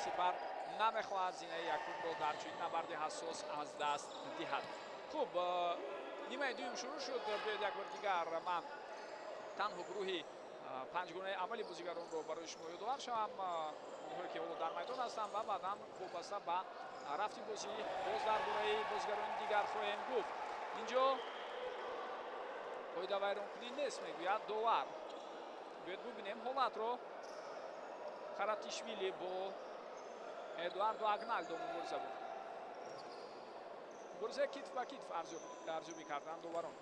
сипар намехоҳад зинаи якумро дар чунин набарди ҳассос аз даст диҳад. хуб, нимаи дуюм шурӯъ шуд. биёед якбар дигар ман танҳо гурӯҳи панҷгонаи аввали бозигаронро барои шумо ёдовар шавам. онҳое ки ҳоло дар майдон ҳастанд ва баъдан вобаста ба рафти бозӣ боз дар бораи бозигарони дигар хоҳем гуфт. инҷо қоида вайронкунӣ нест мегӯяд довар. биёед бубинем ҳолатро. харатишвили бо эдуардо агналдо мубориза буд. муборизаи китф ба китф арзёбӣ карданд доварон.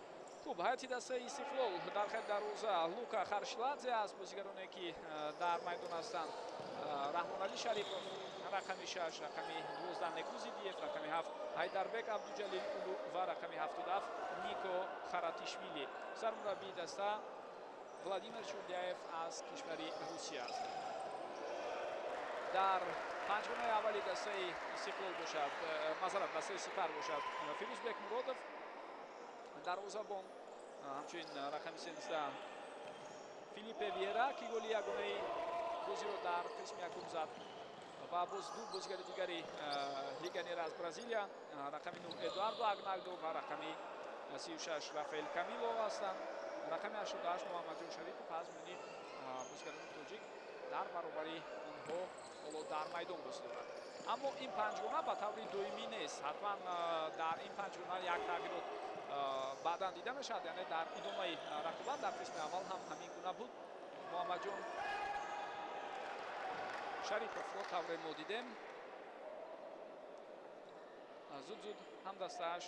хуб, ҳайати дастаи истиқлол дар хет дарвоза Лука Харшиладзе аст. бозигароне ки дар майдон ҳастанд: раҳмонали шарипов рақами 6, рақами 12 Некузидиев, рақами 7 Ҳайдарбек Абдуҷалилулу ва рақами 77 Нико Харатишвили. сармураббии даста Владимир Чурдяев аз кишвари Русия аст. дар панҷгонаи аввали дастаи истиқлол бошад, мазарат, дастаи сипар бошад Фирӯзбек Муродов дарвозабон, ҳамчунин рақами 13 Филиппе Виера ки голи ягонаи бозиро дар қисми якум зад ва боз ду бозигари дигари легионер аз Бразилия, рақами 9 Эдуардо Агналдо ва рақами 36 Рафаэл Камило ҳастанд. рақами 88 Муҳаммадҷон Шарипов аз миёни бозигарони тоҷик дар баробари онҳо ҳоло дар майдон бозӣ дорад. аммо ин панҷгона ба таври доимӣ нест. ҳатман дар ин панҷгона як тағйирот баъдан дида мешавад, яъне дар идомаи рақобат дар қисми аввал ҳам ҳамин гуна буд. Муҳаммадҷон Шарифовро тавре мо дидем. зуд ҳамдастааш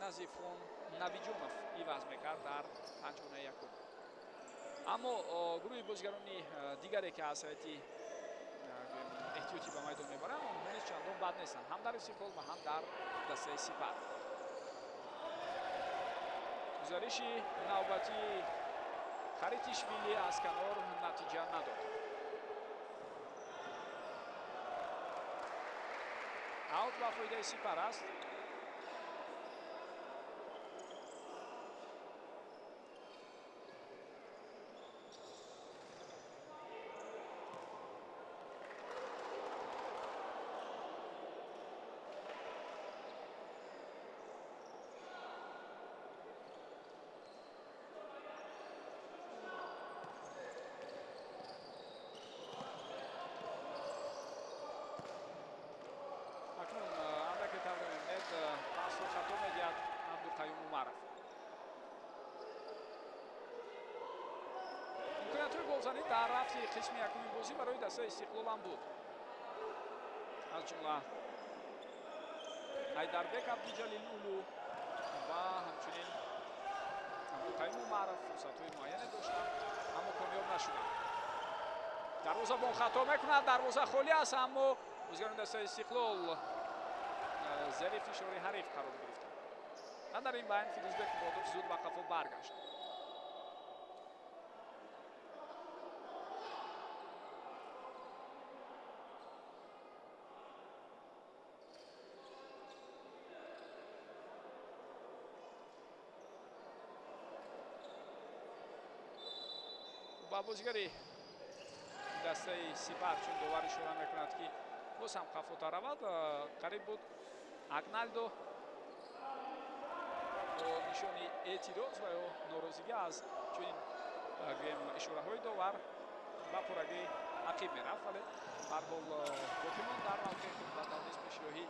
Назифхон Навиҷонов иваз мекард дар панҷгонаи якум. аммо гурӯҳи бозигарони дигаре ки аз ҳайати эҳтиётӣ ба майдон мебаранд, онҳо низ чандон бад нестанд, ҳам дар истиқлол ва ҳам дар дастаи сипар. гузариши навбатии Харитишвили аз канор натиҷа надод. аут ба фоидаи сипар аст. имкониятҳои голзанӣ дар рафти қисми якуми бозӣ барои дастаи истиқлол ҳам буд. аз ҷумла Ҳайдарбек Абдуҷалилулу ва ҳамчунин Абдуқайюм Умаров фурсатҳои муайяне доштанд, аммо комёб нашуданд. дарвозабон хато мекунад, дарвоза холӣ аст, аммо бозигарони дастаи истиқлол зери фишори ҳариф қарор гирифтанд. ва дар ин байн Фирӯзбек Муродов зуд ба қафо баргашт. ба бозигари дастаи сипар чун довар ишора мекунад ки боз ҳам қафотар равад, қариб буд Агналдо бо нишони эътироз ва ё норозигӣ аз чунин ишораҳои довар ба пурагӣ ақиб мерафт, вале ҳарҳол боқӣ монд дар мавқеи худ ва дар низ пешироҳӣ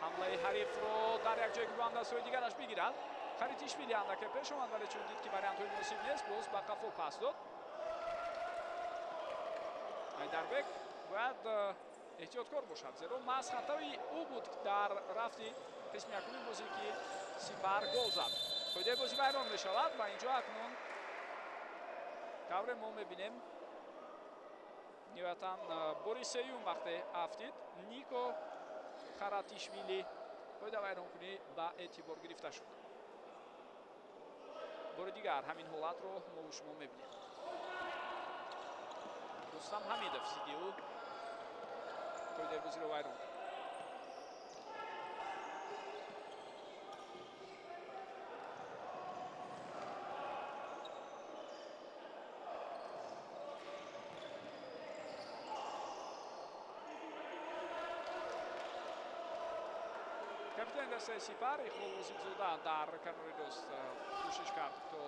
ҳамлаи ҳарифро дар якҷоягӣ ба дастаҳои дигараш бигирад. Харитишвили андаке пеш омад, вале чун дид ки вариантҳои муносиб нест, боз ба қафо пас дод. Ҳайдарбек бояд эҳтиёткор бошад, зеро маҳз хатои ӯ буд дар рафти қисми якуми бозӣ ки сипар гол зад. қоидаи бозӣ вайрон мешавад ва инҷо акнун тавре мо мебинем ниҳоятан бори сеюм вақте афтид Нико Харатишвили қоида вайронкунӣ ба эътибор гирифта шуд. бори дигар ҳамин ҳолатро мо шумо мебинем. Рустам Ҳамидов зидди ӯ қоидаи бозиро вайрон кард. капитани дастаи сипар Ихлол Озикзода дар канори дуст кӯшиш кард то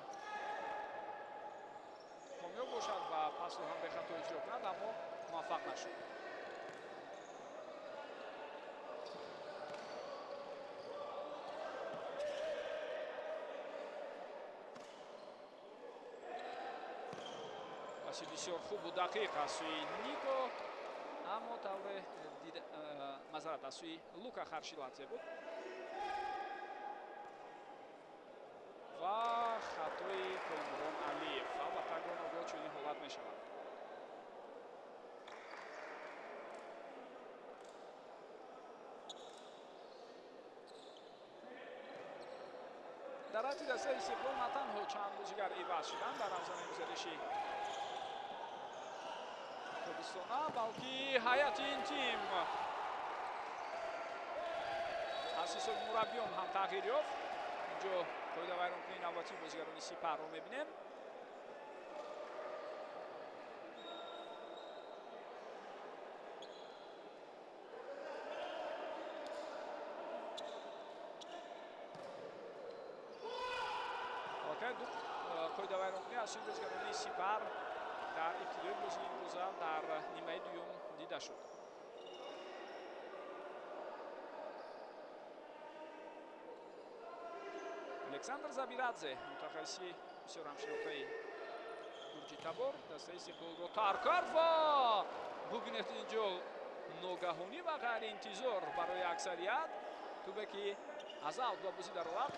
комёб бошад ва пасро ҳам бехато иҷро кунад, аммо муваффақ нашуд. паси бисёр хубу дақиқ аз сӯи Нико, аммо тавре мазарат аз сӯи Лука Харшиладзе буд ва хатои Комрон Алиев. Албатта гоногоҳ чунин ҳолат мешавад. дар ҳатти дастаи Истиқлол на танҳо чанд бозигар иваз шуданд дар равзанаи гузариши тобистона, балки ҳайати ин тим аз ҳисоби мураббиён ҳам тағйир ёфт. инҷо қоидавайронкунии навбатии бозигарони Сипарро мебинем. қоидавайронкунӣ аз сӯи бозигарони Сипар дар ибтидои бозии имрӯза дар нимаи дуюм дида шуд. Александр Забирадзе, мутахассиси бисёр ҳамшинофтаи Гурҷи Табор, дастаи Истиқлолро тарк кард ва бубинед инҷо ногаҳонӣ ва ғайриинтизор барои аксарият тӯбе ки аз аут ба бозӣ даровард.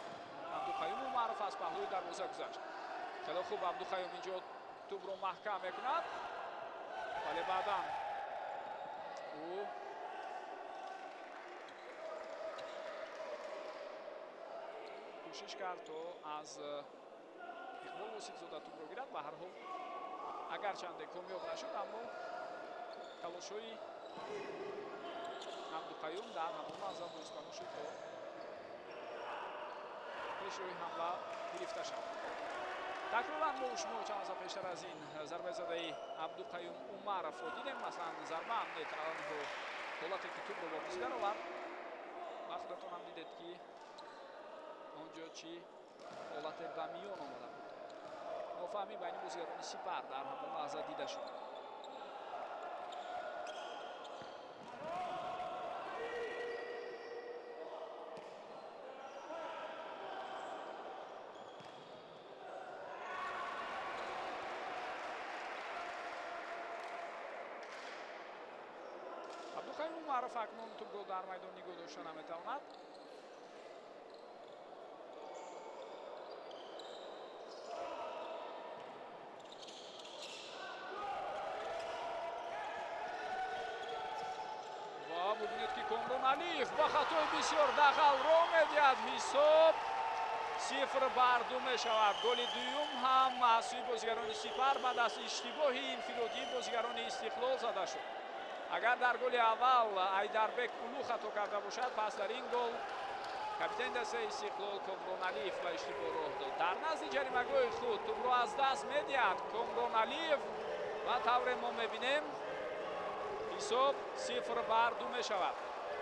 Абдуқаюм Умаров аз паҳлӯи дарвоза гузашт. хеле хуб Абдуқаюм инҷо тӯбро маҳкам мекунад, вале баъдан ӯ кӯшиш кард то аз Иқбол Осифзода тӯбро гирад. ба ҳар ҳол агарчанде комёб нашуд, аммо талошҳои Абдуқаюм дар ҳамон лаҳза боиспамо шуд то пешрои ҳамла гирифта шавад. такроран мо шумо чанд лаҳза пештар аз ин зарбазадаи Абдуқаюм Умаровро дидем. маслан зарбаам танҳо ҳолате ки тӯбро ба бозӣ даровард ва худатонам дидед ки онҷо чӣ ҳолате ба миён омада буд. нофаҳмӣ байни бозигарони Сипар дар ҳамон лаҳза дида шуд. Абдуқаюм Умаров акнун тӯбро дар майдон нигоҳ дошта наметавонад. бубинед ки Комрон Алиев ба хатои бисёр дағал роҳ медиҳад. ҳисоб 0-2 мешавад. голи дуюм ҳам аз сӯи бозигарони Сипар баъд аз иштибоҳи инфиродии бозигарони Истиқлол зада шуд. агар дар голи аввал Айдарбек Улу хато карда бошад, пас дар ин гол капитани дастаи Истиқлол Комрон Алиев ба иштибоҳ роҳ дод. дар назди ҷаримагоҳи худ тӯбро аз даст медиҳад Комрон Алиев ва тавре мо мебинем ҳисоб 0-2 мешавад.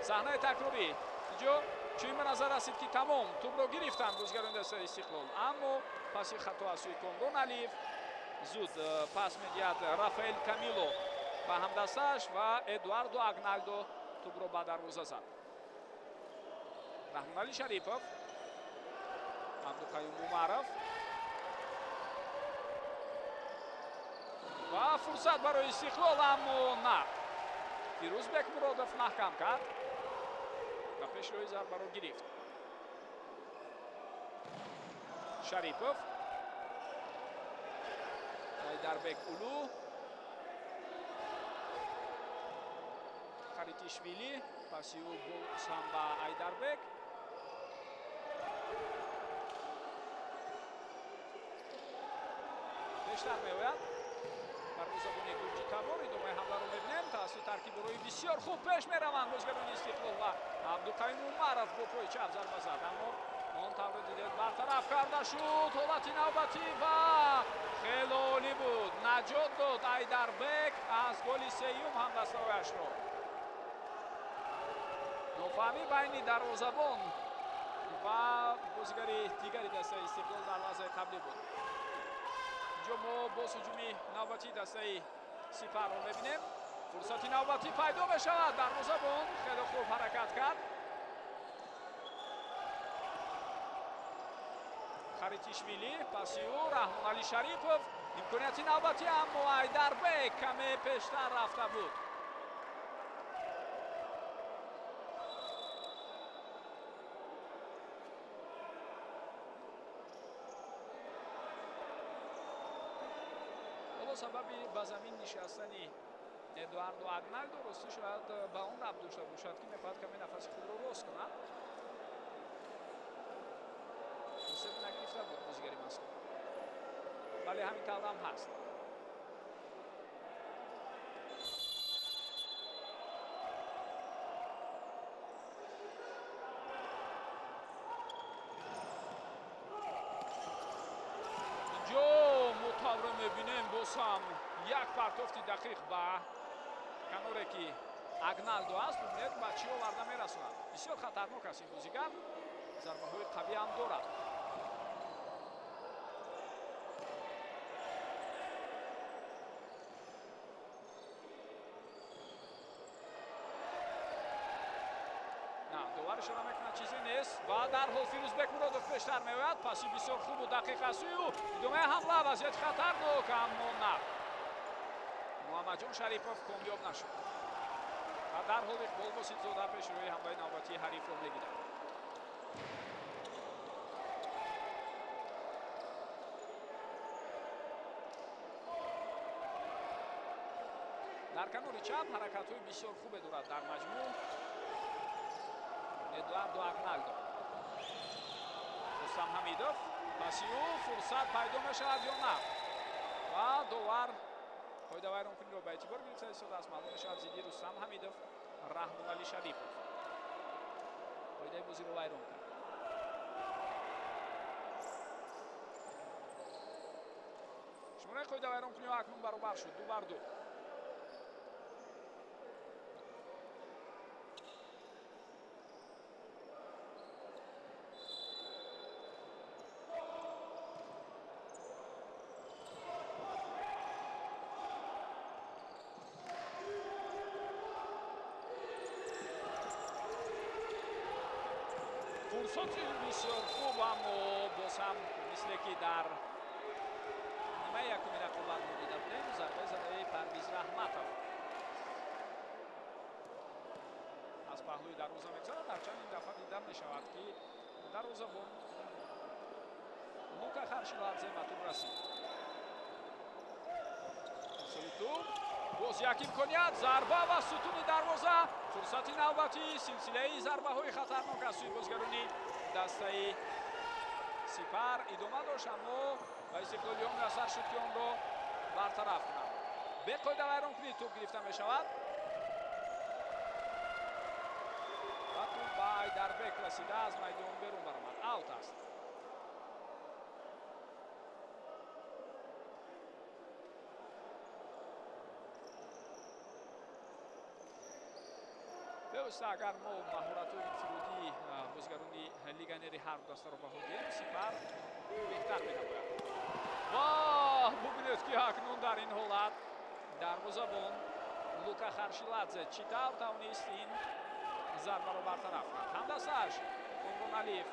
саҳнаи такрорӣ инҷо чунин ба назар расид ки тамом тӯбро гирифтанд бозигарони дастаи Истиқлол, аммо паси хато аз сӯи Комрон Алиев. зуд пас медиҳад Рафаэл Камило ба ҳамдастааш ва Эдуардо Агналдо тӯбро ба дарвоза зад. Раҳмонали Шарипов, Абдуқаюм Умаров ва фурсат барои Истиқлол, аммо на. Фирӯзбек Муродов маҳкам кард ва пешроҳи зарбаро гирифт. Шарипов, Айдарбек Улу, Харитишвили, паси ӯ боз ҳам ба Айдарбек. бештар меояд дарвозабони Гурҷи Табор. идомаи ҳамларо мебинем. тавассути таркиборои бисёр хуб пеш мераванд бозигарони Истиқлол ва Абдуқаюм Умаров бо пои чап зарба зад, аммо он тавре дидед бартараф карда шуд. ҳолати навбатӣ ва хеле олӣ буд. наҷот дод Айдарбек аз голи сеюм ҳамдастарояшро. муфаҳимӣ байни дарвозабон ва бозигари дигари дастаи Истиқлол дар лаҳзаи қаблӣ буд. инҷо мо боз ҳуҷуми навбатии дастаи Сипарро мебинем. фурсати навбатӣ пайдо мешавад. Дарвозабон хеле хуб ҳаракат кард. Харитишвили, паси ӯ Раҳмоналӣ Шарипов. имконияти навбатӣ аммо Айдарбек каме пештар рафта буд. сабаби ба замин нишастани Эдуардо Агналдо рости шояд ба он рабт дошта бошад ки мехоҳад каме нафаси худро рост кунад. посеб нагирифта буд бозигари мазкур, вале ҳамин таврам ҳаст. мебинем боз ҳам як партофти дақиқ ба каноре ки Агналдо аст. умед ба чӣ оварда мерасонад. бисёр хатарнок аст ин бозигар. зарбаҳои қавӣ ҳам дорад. довар ишора мекунад чизе нест ва дарҳол Фирӯзбек Муродов пештар меояд. паси бисёр хубу дақиқ аз сӯи ӯ. идомаи ҳамла вазъияти хатарнок, аммо на Муҳаммадҷон Шарипов комёб нашуд ва дарҳол Иқбол Воситзода пешрои ҳамлаи навбатии ҳарифро мегирад. дар канори чап ҳаракатҳои бисёр хубе дорад дар маҷмӯъ Эдуардо Агналдо. Рустам Ҳамидов, паси ӯ фурсат пайдо мешавад ё на? ва довар қоида вайронкуниро ба эътибор гирифта истодааст. маълум мешавад зидди Рустам Ҳамидов Раҳмоналӣ Шарипов қоидаи бозиро вайрон кард. шумораи қоида вайронкуниҳо акнун баробар шуд 2-2. фурсати бисёр хуб, аммо боз ҳам мисле ки дар нимаи якуми рақобат мо дида будем зарбаи задаи Парвиз Раҳматов аз паҳлӯи дарвоза мегзарад. ҳарчанд ин дафъа дида мешавад ки дарвозабон Лука Харшиладзе ба тӯб расид. боз як имконият, зарба ва сутуни дарвоза. фурсати навбатӣ, силсилаи зарбаҳои хатарнок аз сӯи бозигарони дастаи Сипар идома дошт, аммо ба Истиқлолиён муяссар шуд ки онро бартараф кунад. беқоида вайронкунӣ тӯб гирифта мешавад ва тӯб ба Айдарбек расида аз майдон берун баромад. аут аст. бевосита агар мо маҳоратҳои инфиродии бозигарони легионери ҳар ду дастаро баҳо диҳем, Сипар беҳтар менамояд. ва бубинед ки акнун дар ин ҳолат дарвозабон Лука Харшиладзе чӣ тавр тавонист ин зарбаро бартараф кунад. ҳамдастааш Комрон Алиев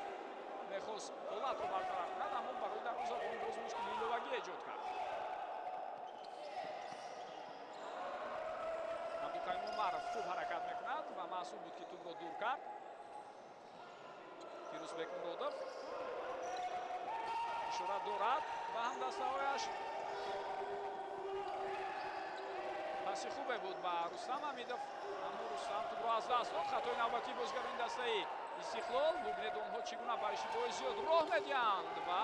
мехост ҳолатро бартараф кунад, аммо барои дарвозабон боз мушкили иловагӣ эҷод кард. Умаров хуб ҳаракат мекунад ва маъсул буд ки тӯбро дур кард. Фирӯзбек Муродов ишора дорад ба ҳамдастаҳояш. паси хубе буд ба Рустам Ҳамидов, аммо Рустам тӯбро аз даст дод. хатои навбатии бозигарони дастаи Истиқлол. бубинед онҳо чӣ гуна ба иштибоҳи зиёд роҳ медиҳанд ва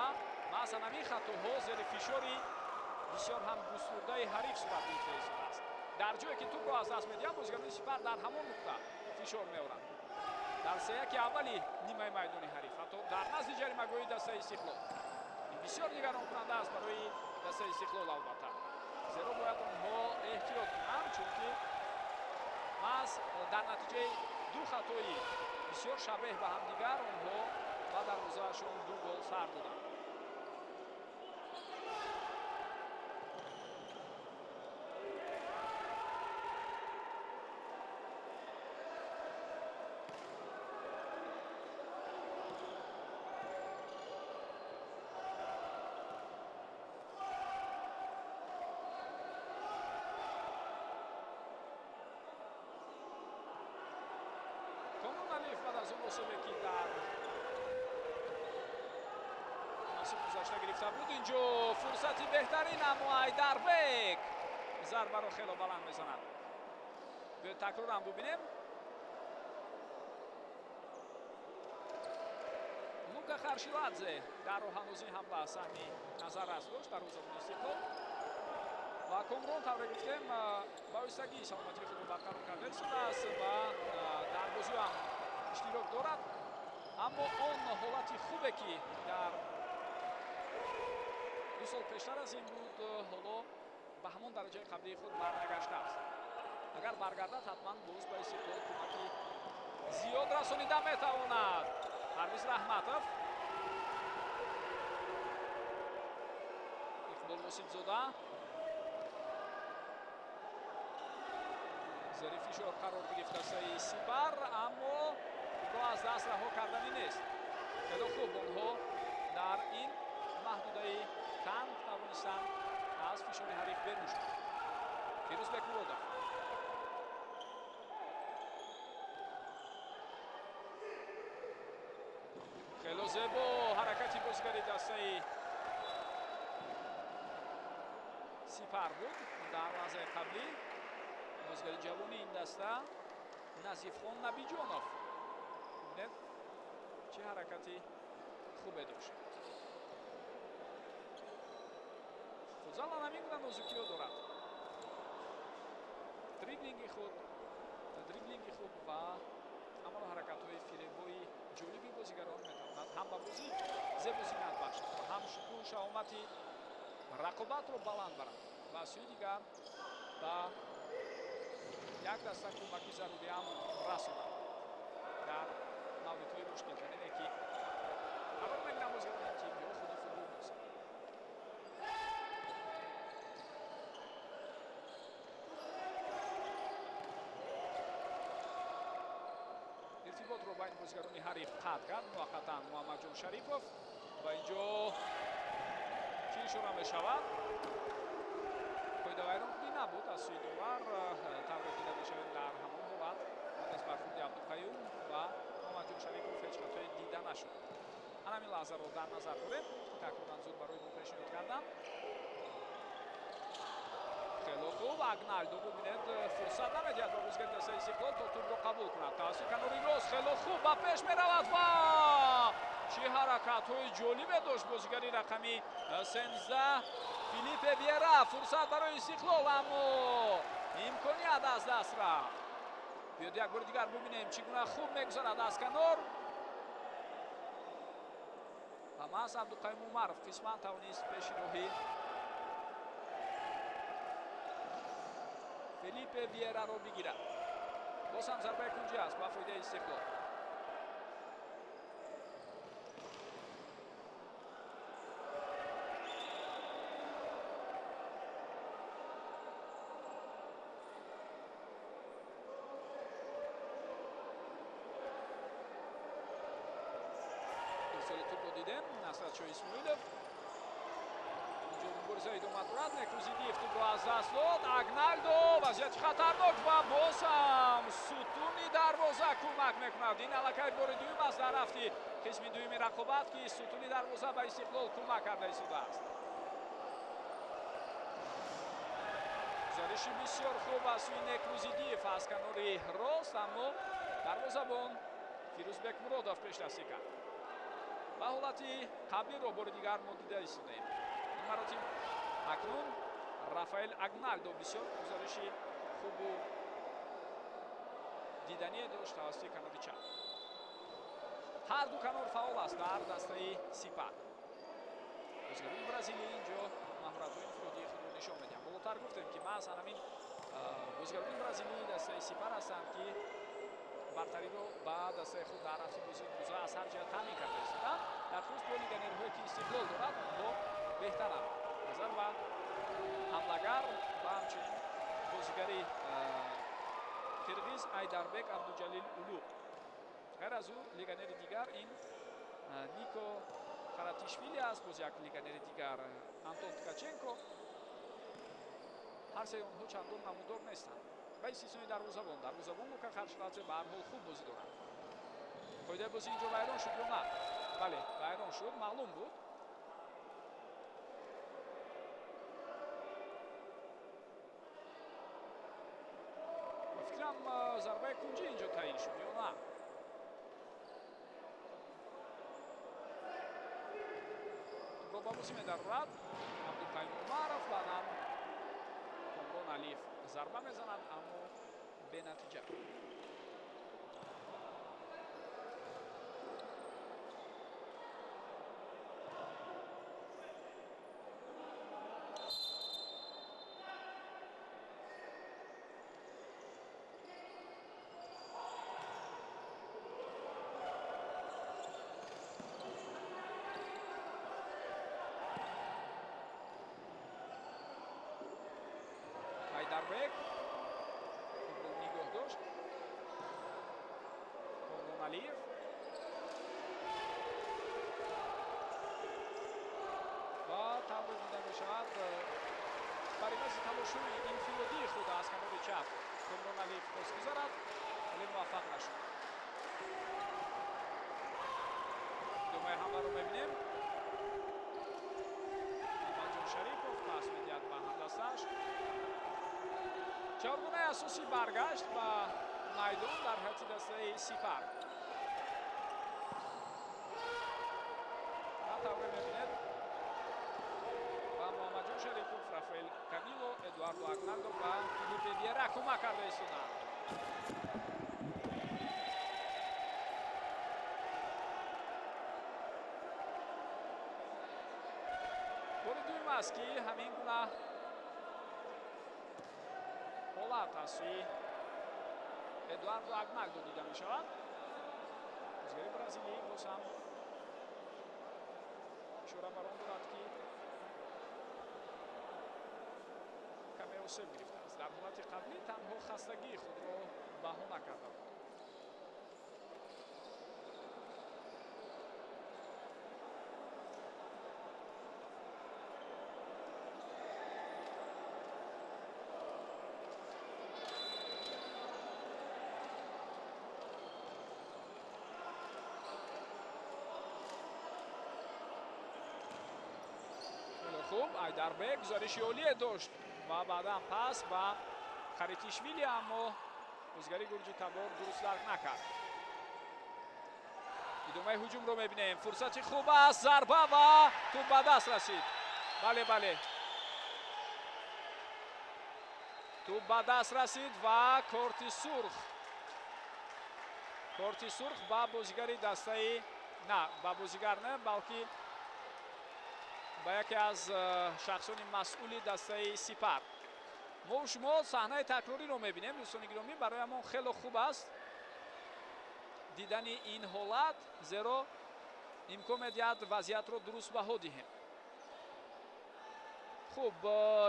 маъзан ҳамин хатоҳо зери фишори бисёр ҳам густурдаи ҳариф сурат гирифта истодааст. дар ҷое ки тӯбро аз даст медиҳанд бозигарони Сипар дар ҳамон нуқта фишор меоранд. дар сеяки аввали нимаи майдони ҳариф, ҳатто дар назди ҷаримагоҳи дастаи Истиқлол. ин бисёр нигаронкунанда аст барои дастаи Истиқлол албатта. зеро бояд онҳо эҳтиёт кунанд, чунки маҳз дар натиҷаи ду хатои бисёр шабеҳ ба ҳамдигар онҳо ва дарвозаашон 2 гол сар доданд. мусобиқи дар мусоби гузашта гирифта буд. инҷо фурсати беҳтарин, аммо Айдарбек зарбаро хело баланд мезанад. биёед такрорам бубинем. лука Харшиладзе дарро ҳанӯз ин ҳамла саҳми назар аст дошт дар ӯзамони Истиқлол ва Комрон тавре гуфтем ба ойстагии саломатии худро барқарор карда истодааст ва дар бозиам иштирок дорад. аммо он ҳолати хубе ки дар 2 сол пештар аз ин буд, ҳоло ба ҳамон дараҷаи қаблии худ барнагаштааст. агар баргардад ҳатман боз ба Истиқлол кӯмаки зиёд расонида метавонад. Парвиз Раҳматов, Иқбол Восифзода зери фишор қарор гирифта саи Сипар, аммо ро аз даст раҳо кардани нест. хело хуб онҳо дар ин маҳдудаи танк тавонистанд аз фишори ҳариф берун шуд. Фирӯзбек Муродов, хело зебо ҳаракати бозигари дастаи Сипар буд дар лаҳзаи қаблӣ. бозигари ҷавони ин даста Назифхон Набиҷонов, бинед чӣ ҳаракати хубе дошт. футзал намигуна нозукиё дорад. дриблинги худ ва ҳамон ҳаракатҳои фиребои ҷолиби бозигарон метавонад ҳам ба бозӣ зебу зинат бахшад ва ҳам шукӯҳу шаомати рақобатро баланд барад ва аз сӯи дигар ба як даста кӯмаки заруриам расонад дар навъитҳои мушкилтарине ки қарор мегиранд бозигарони тимҳо худи футбол бозанд. иртиботро байни бозигарони ҳариф қатъ кард муваққатан Муҳаммадҷон Шарифов ва инҷо чӣ ишора мешавад? қоидавайронкунӣ набуд аз сӯи довар. тавре дида мешавем дар ҳамон ҳолат аз бархурди Абдуқаюм ва Муҳаммадҷон Шарифов ҳеҷ хатое дида нашуд. ҳамин лаҳзаро дар назар дорем. такроран зуд барои мо пешниҳод кардам. хело хуб, Агналдо бубинед фурсат намедиҳад ба бозигари дастаи Истиқлол то тӯбро қабул кунад. тавассути канори рост хело хуб ба пеш меравад ва чӣ ҳаракатҳои ҷолибе дошт бозигари рақами 13 Филиппе Виера. фурсат барои Истиқлол, аммо имконият аз даст рафт. биёд як бори дигар бубинем чӣ гуна хуб мегузарад аз канор ва маҳз Абдуқаюм Умаров қисман тавонист пеши роҳи Филиппе Виераро бигирад. боз ҳам зарбаи кунҷӣ аст ба фоидаи Истиқлол. тӯбро дидем Насратшоҳ Исмоилов. инҷо мубориза идома дорад. Некрузидиев тӯбро аз даст дод. Агналдо вазъияти хатарнок ва боз ҳам сутуни дарвоза кӯмак мекунад. ин аллакай бори дуюм аст дар рафти қисми дуюми рақобат ки сутуни дарвоза ба Истиқлол кӯмак карда истодааст. гузариши бисёр хуб аз сӯи Некрузидиев аз канори рост, аммо дарвозабон Фирӯзбек Муродов пешдастӣ кард. ва ҳолати қаблиро бори дигар мо дида истодаем. ин маротиб акнун Рафаэл Агналдо бисёр гузариши хубу дидание дошт тавассути канори чап. ҳар ду канор фаъол аст дар дастаи Сипар. бозигарони бразилӣ инҷо маҳоратҳои инфиродии худро нишон медиҳанд. болотар гуфтем ки маҳз ҳамин бозигарони бразилии дастаи Сипар ҳастанд ки бартариро ба дастаи худ дар рафти бозии имрӯза аз ҳар ҷиҳат таъмин карда истоданд. дар хурус бо легионерҳое ки истиқлол дорад онҳо беҳтаранд. назар ба ҳамлагар ва ҳамчунин бозигари қирғиз Айдарбек Абдуҷалил Улу. ғайр аз ӯ легионери дигар ин Нико Харатишвили аст, боз як легионери дигар Антон Ткаченко. ҳар сеи онҳо чандон намудор нестанд. ба истиснои дарвозабон Лука Харшрадзе ба ҳар ҳол хуб бозӣ дорад. қоидаи бозӣ инҷо вайрон шуд ё на? бале, вайрон шуд, маълум буд. фикрам зарбаи кунҷӣ инҷо таъин шуд ё на? тӯбро ба бозӣ медарорад Абдулқаим Умаров, баъдан Комрон Алиев зарба мезанад, аммо бенатиҷа. Айдарбек футбол нигоҳ дошт. Комрон Алиев ва тавре дида мешавад бар ивази талошҳои инфиродии худ аз канори чап Комрон Алиев хост гузарад, вале муваффақ нашуд. идомаи ҳамларо мебинем. Мамаҷон Шарипов пас медиҳад ба ҳамдасташ. чаҳоргонаи асосӣ баргашт ба майдон дар ҳайати дастаи Сипар. тавре мебинед ба Мамаҷон Шарипов, Рафаэл Камило, Эдуардо Агналдо ва Филиппе Виера кӯмак карда истоданд. бори дуюм аст ки ҳамин гуна ҳолат аз сӯи Эдуардо Агналдо дида мешавад. бозигари бразилӣ боз ҳам ишора бар он дорад ки каме осеб гирифтааст. дар ҳолати қаблӣ танҳо хастагии худро баҳона карда буд. хуб, Айдарбек гузариши олие дошт ва баъдан пас ба Харитишвили, аммо бозигари гурҷи Табор дуруст дарк накард. идомаи ҳуҷумро мебинем. фурсати хуб аст, зарба ва туп ба даст расид. бале, туп ба даст расид ва корти сурх ба бозигари дастаи ба бозигар не, балки ба яке аз шахсони масъули дастаи Сипар. мо шумо саҳнаи такрориро мебинем. дӯстони гиромӣ, бароямон хеле хуб аст дидани ин ҳолат, зеро имкон медиҳад вазъиятро дуруст баҳо диҳем. хуб,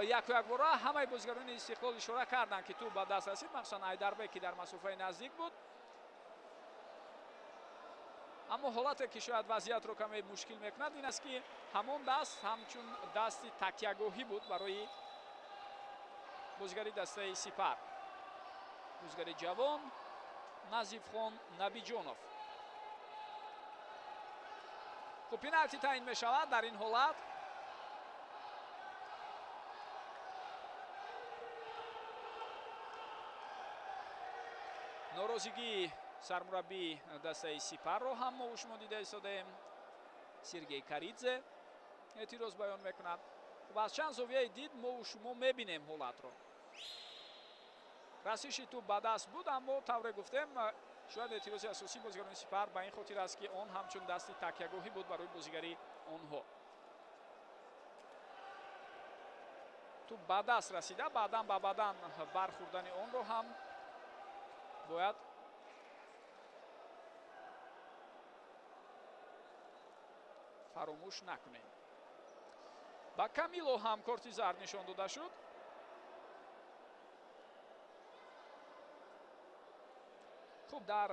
якбора ҳамаи бозигарони Истиқлол ишора карданд ки туп ба даст расид, махсусан Айдарбек ки дар масофаи наздик буд. аммо ҳолате ки шояд вазъиятро каме мушкил мекунад ин аст ки ҳамон даст ҳамчун дасти такягоҳӣ буд барои бозигари дастаи Сипар. бозигари ҷавон Назифхон Набиҷонов. хуб, пеналти таъин мешавад дар ин ҳолат. норозигии сармураббии дастаи Сипарро ҳам мо шумо дида истодаем. Сергей Каридзе эътироз баён мекунад. аз чанд зовияи дид мо шумо мебинем ҳолатро. расиши туп ба даст буд, аммо тавре гуфтем шояд эътирози асосии бозигарони Сипар ба ин хотир аст ки он ҳамчун дасти такягоҳӣ буд барои бозигари онҳо. туп ба даст расида, баъдан ба бадан бархӯрдани онро ҳам бояд фаромӯш накунем. ба Камило ҳам корти зард нишон дода шуд. хуб, дар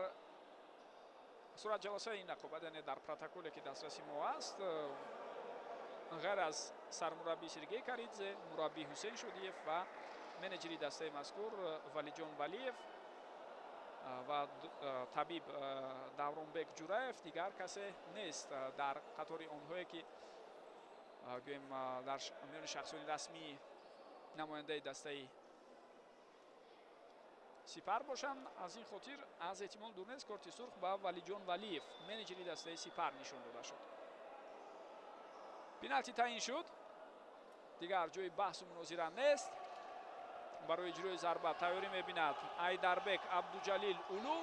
сурат ҷаласаи ин рақобат, яъне дар протоколе ки дастраси мо аст, ғайр аз сармураббӣ Сергей Каридзе, мураббӣ Ҳусейн Шодиев ва менеҷери дастаи мазкур Валиҷон Валиев ва табиб Давронбек Ҷураев, дигар касе нест дар қатори онҳое ки гӯем дар миёни шахсони расмии намояндаи дастаи Сипар бошанд. аз ин хотир аз эҳтимол дур нест корти сурх ба Валиҷон Валиев, менеҷери дастаи Сипар, нишон дода шуд. пеналти таъин шуд. дигар ҷои баҳсу мунозира нест. барои иҷрои зарба тайёрӣ мебинад Айдарбек Абдуҷалил Улу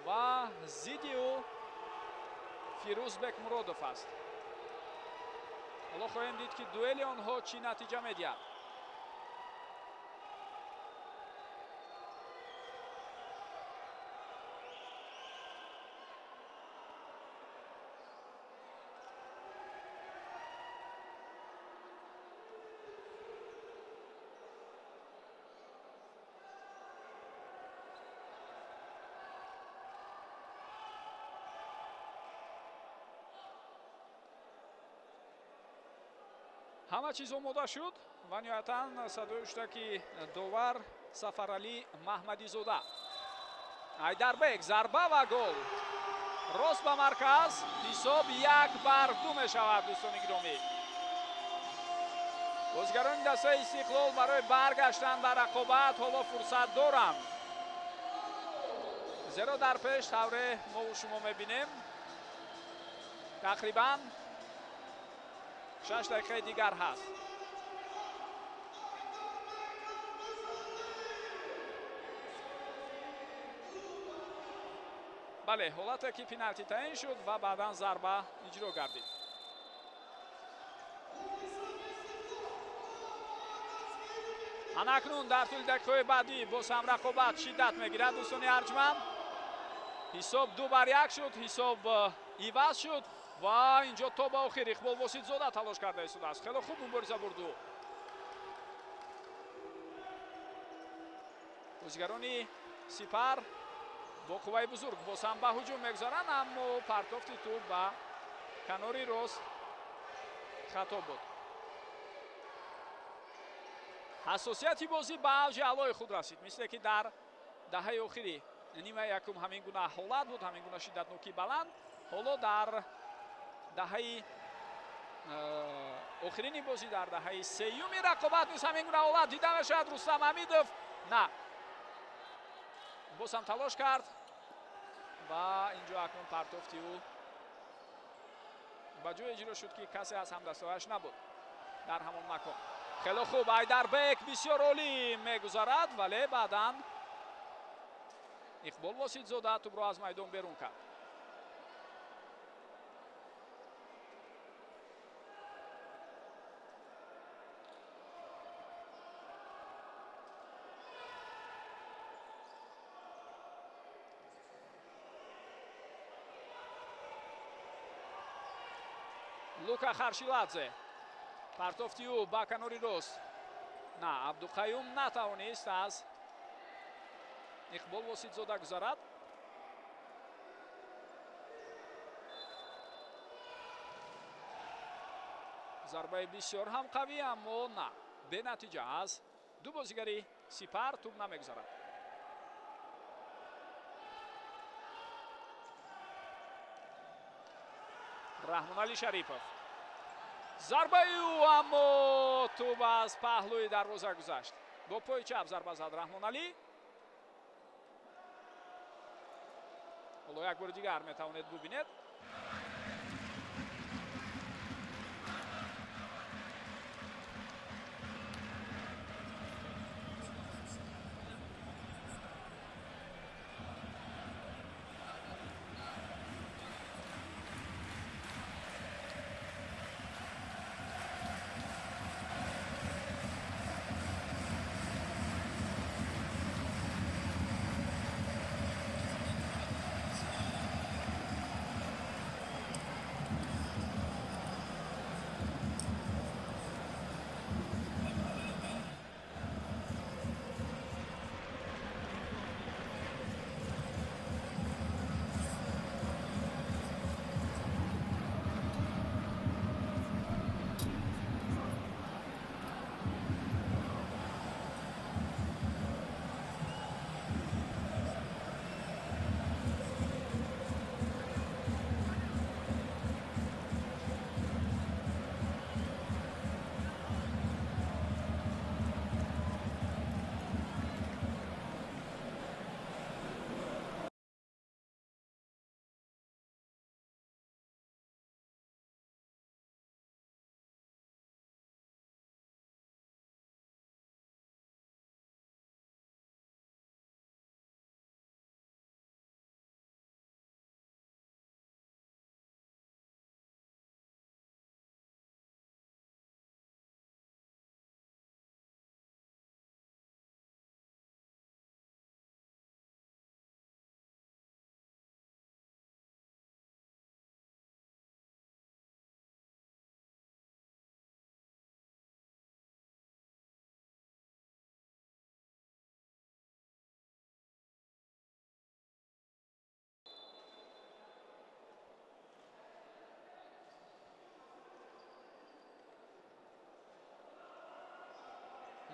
ва зидди ӯ Фирӯзбек Муродов аст. ҳоло хоҳем дид ки дуэли онҳо чӣ натиҷа медиҳад. ҳама чиз омода шуд ва ниҳоятан садои шуда ки довар Сафаралӣ Маҳмадизода. Айдарбек зарба ва гол. рост ба марказ. ҳисоб 1-2 мешавад. дӯстони гиромӣ, бозигарони дастаи Истиқлол барои баргаштан ба рақобат ҳоло фурсат доранд. зеро дар пеш тавре мо шумо мебинем тақрибан 6 дақиқаи дигар ҳаст. бале, ҳолате ки пеналти таъин шуд ва баъдан зарба иҷро гардид. анакнун дар тӯли дақиқаҳои баъдӣ боз ҳам рақобат шиддат мегирад. дӯстони арҷманд, ҳисоб 2-1 шуд, ҳисоб иваз шуд ва инҷо то ба охир Иқбол Воситзода талош карда истодааст. хеле хуб мубориза бурду. бозигарони Сипар бо қувваи бузург боз ҳам ба ҳуҷум мегузаранд, аммо партофти туп ба канори рост хато буд. ҳассосияти бозӣ ба авҷи аълои худ расид. мисле ки дар даҳаи охири нимаи якум ҳамин гуна ҳолат буд, ҳамин гуна шиддатнокӣ баланд. ҳоло дар даҳаи охирини бозӣ, дар даҳаи сеюми рақобат низ ҳамин гуна ҳолат дида мешавад. Рустам Ҳамидов на боз ҳам талош кард ва инҷо акнун партофти ӯ ба ҷое иҷро шуд ки касе аз ҳамдастояш набуд дар ҳамон макон. хеле хуб, Айдарбек бисёр олӣ мегузарад, вале баъдан Иқбол Воситзода тӯбро аз майдон берун кард. Лука Харшиладзе, партофти ӯ ба канори рост. на Абдуқаюм натавонист аз Иқбол Воситзода гузарад. зарбаи бисёр ҳам қавӣ, аммо на, бенатиҷа. аз ду бозигари Сипар тӯб намегузарад. Раҳмоналӣ Шарипов, зарбаи ӯ, аммо тӯб аз паҳлӯи дарвоза гузашт. бо пои чап зарба зад Раҳмоналӣ. ҳоло як бори дигар метавонед бубинед.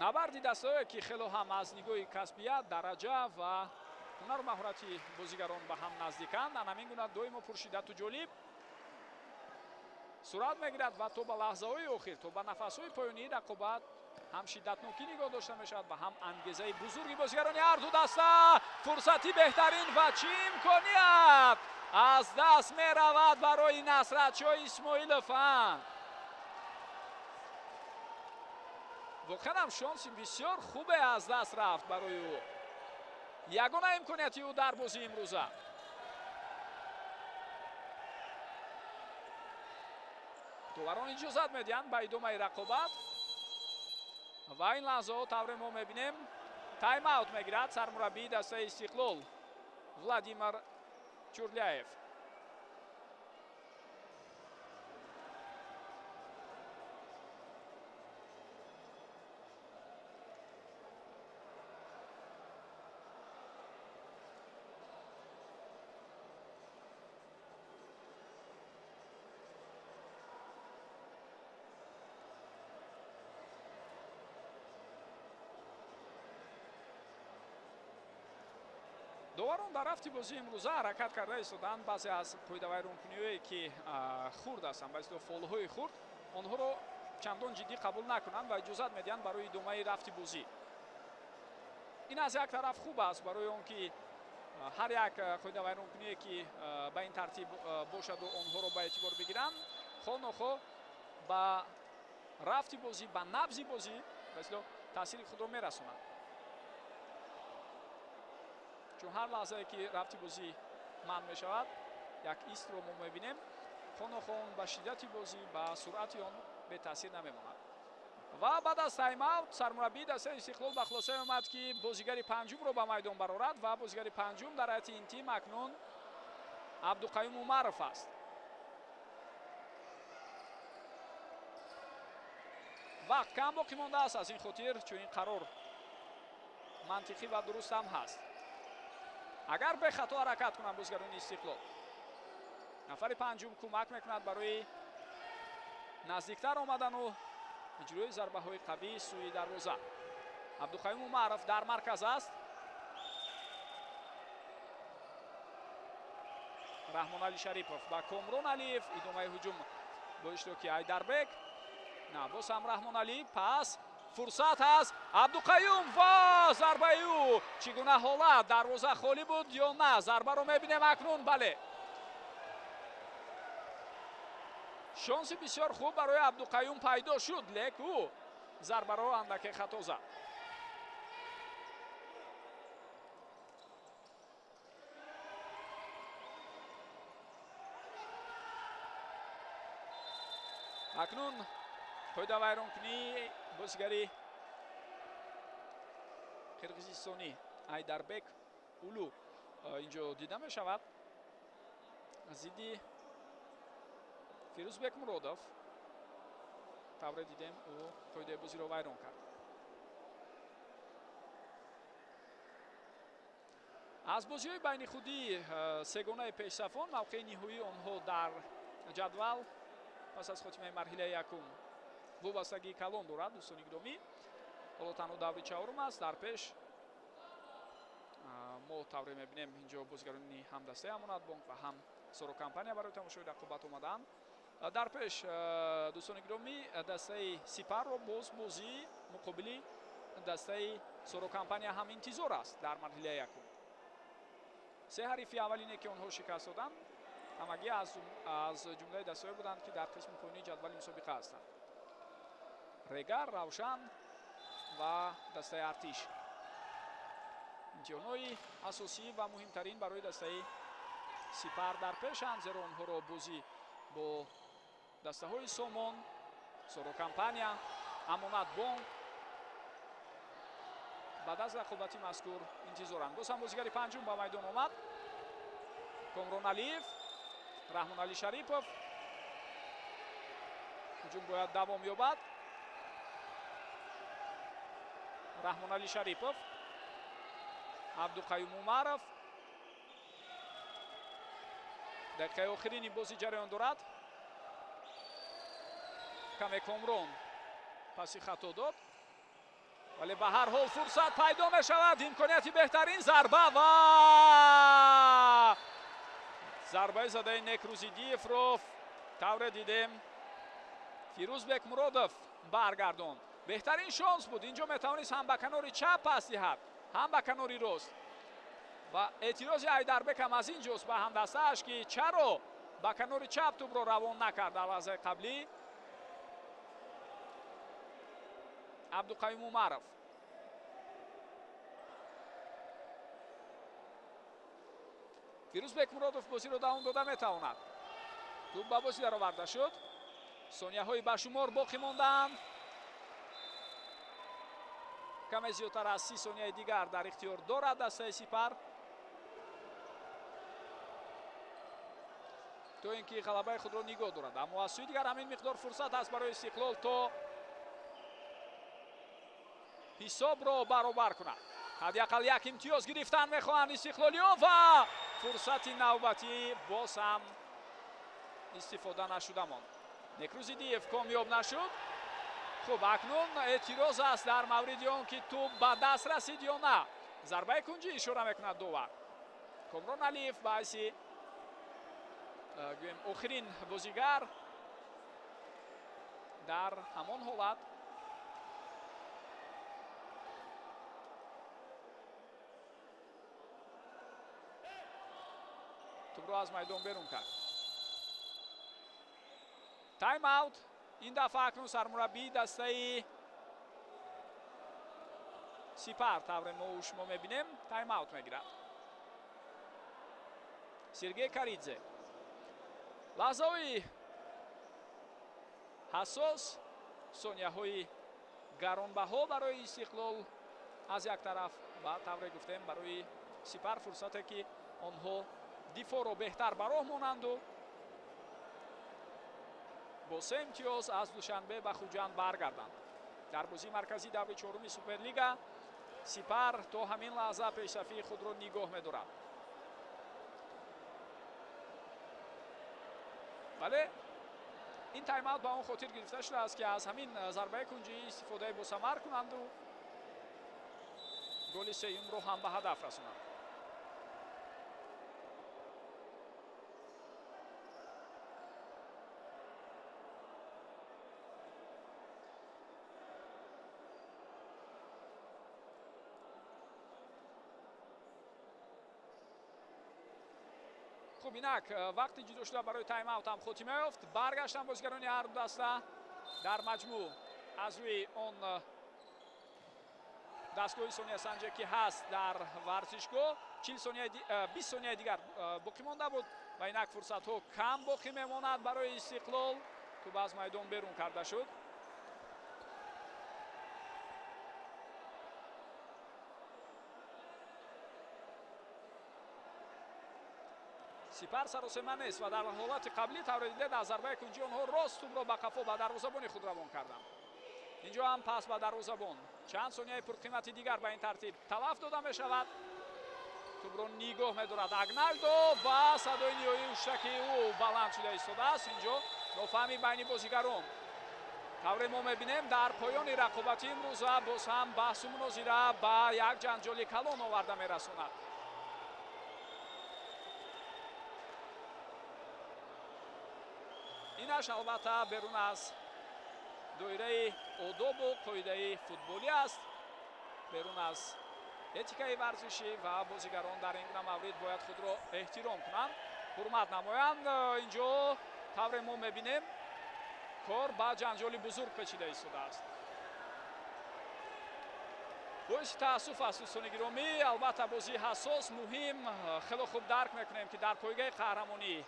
набарди дастаҳое ки хело ҳам аз нигоҳи касбият дараҷа ва ҳунару маҳорати бозигарон ба ҳам наздиканд. ан ҳамин гуна доимо пуршидату ҷолиб сурат мегирад ва то ба лаҳзаҳои охир, то ба нафасҳои поёнии рақобат ҳам шиддатнокӣ нигоҳ дошта мешавад ва ҳам ангезаи бузурги бозигарони ҳарду даста. фурсати беҳтарин ва чӣ имконият аз даст меравад барои Насратшоҳ Исмоилованд. воқеан ҳам шонси бисёр хубе аз даст рафт барои ӯ. ягона имконияти ӯ дар бозии имрӯза. доварон иҷозат медиҳанд ба идомаи рақобат ва ин лаҳзаҳо тавре мо мебинем тайм-аут мегирад сармураббии дастаи Истиқлол Владимир Чурляев. доварон дар рафти бозии имрӯза ҳаракат карда истоданд. баъзе аз пойдавайронкуниҳое ки хурд ҳастанд ба истлоҳ фолҳои хурд онҳоро чандон ҷиддӣ қабул накунанд ва иҷозат медиҳанд барои идомаи рафти бозӣ. ин аз як тараф хуб аст барои он ки ҳар як пойдавайронкуние ки ба ин тартиб бошаду онҳоро ба эътибор бигиранд хоҳ нохоҳ ба рафти бозӣ ба набзи бозӣ ба истлоҳ таъсири худро мерасонанд. чун ҳар лаҳзае ки рафти бозӣ манъ мешавад як истро мо мебинем хоҳ нохоҳ он ба шиддати бозӣ ба суръати он бетаъсир намемонад. ва баъд аз тайм-аут сармураббии дастаи Истиқлол ба хулосае омад ки бозигари панҷумро ба майдон барорад ва бозигари панҷум дар ҳайати ин тим акнун Абдуқаюм Умаров аст. вақт кам боқӣ мондааст, аз ин хотир чунин қарор мантиқӣ ва дуруст ҳам ҳаст. агар бехато ҳаракат кунанд бозигарони Истиқлол, нафари панҷум кӯмак мекунад барои наздиктар омадану иҷрои зарбаҳои қавии сӯи дарвоза. Абдуқаюм Умаров дар марказ аст. Раҳмоналӣ Шарипов ба Комрон Алиев, идомаи ҳуҷум бо иштироки Айдарбек. на боз ҳам Раҳмоналӣ, пас фурсат ҳаст. Абдуқаюм ва зарбаи ӯ чӣ гуна ҳолат, дарвоза холӣ буд ё на? Зарбаро мебинем акнун. бале, шонси бисёр хуб барои Абдуқаюм пайдо шуд, лек ӯ зарбаро андаке хато зад. акнун пойдавайронкунии бозигари қирғизистонӣ Айдарбек Улу инҷо дида мешавад. зидди Фирӯзбек Муродов тавре дидем ӯ пойдаи бозиро вайрон кард. аз бозиҳои байнихудии сегонаи пешсафон мавқеи ниҳоии онҳо дар ҷадвал пас аз хотимаи марҳилаи якум вобастагии калон дорад. дӯстони гиромӣ, ҳоло танҳо даври чаҳорум аст. дар пеш мо тавре мебинем инҷо бозигарони ҳам дастаи Амонат бонк ва ҳам Сорокампания барои тамошои рақобат омадаанд. дар пеш дӯстони гиромӣ дастаи Сипарро боз бозии муқобили дастаи Сорокампания ҳам интизор аст дар марҳилаи якум. се ҳарифи аввалине ки онҳо шикаст доданд ҳамагӣ аз ҷумлаи дастаҳое буданд ки дар қисми поёнии ҷадвали мусобиқа ҳастанд. Регар, Равшан ва дастаи Артиш. имтиҳонҳои асосӣ ва муҳимтарин барои дастаи Сипар дар пешанд, зеро онҳоро бозӣ бо дастаҳои Сомон, Сорокампания, Амонат бонк баъд аз рақобати мазкур интизоранд. боз ҳам бозигари панҷум ба майдон омад. Комрон Алиев, Раҳмоналӣ Шарипов. ҳуҷум бояд давом ёбад. Раҳмоналӣ Шарипов, Абдуқаюм Умаров. дақиқаи охирини бозӣ ҷараён дорад. каме Комрон паси хато дод. ولی به هر حال فرصت پیدا می شود. امکانیتی بهترین ضربه و ضربه زده نکروزیدیف رو طور دیدیم فیروزبک مرودوف برگردون. بهترین شانس بود اینجا، میتوانست هم به کناری چپ پس دهد هم به کناری راست و اعتراض ایدربک هم از اینجاست به هم دستش که چرا به کناری چپ توپ رو روان نکرد در لحظه قبلی. عبدالقیوم اومرов فیروزبک مرودوف بازی رو دوام داده میتواند. توپ به بازی در آورده شد. ثانیه‌های بشمار باقی ماندند. کمی زیادتر از 30 ثانیه دیگر در اختیار دارد دسته سپر تو اینکه غلبه خود را نگاه دارد. اما از سوی دیگر همین مقدار فرصت است برای استقلال تا حساب را برابر کند. حداقل یک امتیاز گرفتن میخواهند استقلالی‌ها و فرصت نوبتی باز هم استفاده نشده ماند. نکروزیدیف کامیاب نشد. خب اکنون اعتراض است در مورد آن که توپ به دست رسید یا نه. ضربه کنجی اشاره میکند داور. کامران علیف به حیث آخرین بازیگر در همان حالت توپ را از میدان بیرون کرد. تایم اوت. این دفعه اکنون سرمربی دسته سپر طور ما شما میبینیم تایم اوت میگیرد. سرگی کاریدزه. لحظه های حساس، ثانیه های گرانبها برای استقلال از یک طرف و طور گفتیم برای سپر فرصتی که آنها دفاع رو بهتر براه مانند و با 3 امتیاز از دوشنبه به خوجند برگردند. در بازی مرکزی دوره چهارم سوپرلیگا سپر تا همین لحظه پیشرفتی خود را نگاه می‌دارد. ولی این تایم اوت با اون خاطر گرفته شده است که از همین ضربه کنجی استفاده با ثمر کنند و گل سوم رو هم به هدف رسانند. خب اینک وقتی جدا شده برای تایم اوت هم خاتمه یافت. برگشتن بازیگران هر دو دسته در مجموع از روی اون دستگاه ثانیه سنجی که هست در ورزشگاه 20 ثانیه دیگر باقی مانده بود و اینک فرصت ها کم باقی میماند برای استقلال. توپ از میدان بیرون کرده شد. سپر سراسیمه نیست و در حالت قبلی طور دیده در ضربه کنجی آنها راست توپ را به قفا به دروازه‌بان خود روان کردند. اینجا هم پس به دروازه‌بان چند ثانیه پرقیمتی دیگر به این ترتیب تلف داده می شود. توپ را نگاه می‌دارد اگنالدو و صدای نیایی اوشتکی او بلند شده ایستاده است. اینجا نفهمی بین بازیگران طور ما می‌بینیم در پایان رقابت امروز باز هم بحث و مناظره به یک جنجال کلان آورده می‌رساند. اینش البته بیرون از دایره آداب و قاعده فوتبالی است، بیرون از اتیکای ورزشی و بازیگران در این مورد باید خود را احترام کنند، حرمت نمایند. اینجا طور ما میبینیم کار با جنجالی بزرگ پیچیده ایستاده است. باعث تاسف است دوستان گرامی. البته بازی حساس مهم، خیلی خوب درک میکنیم که در پایگاه قهرمانی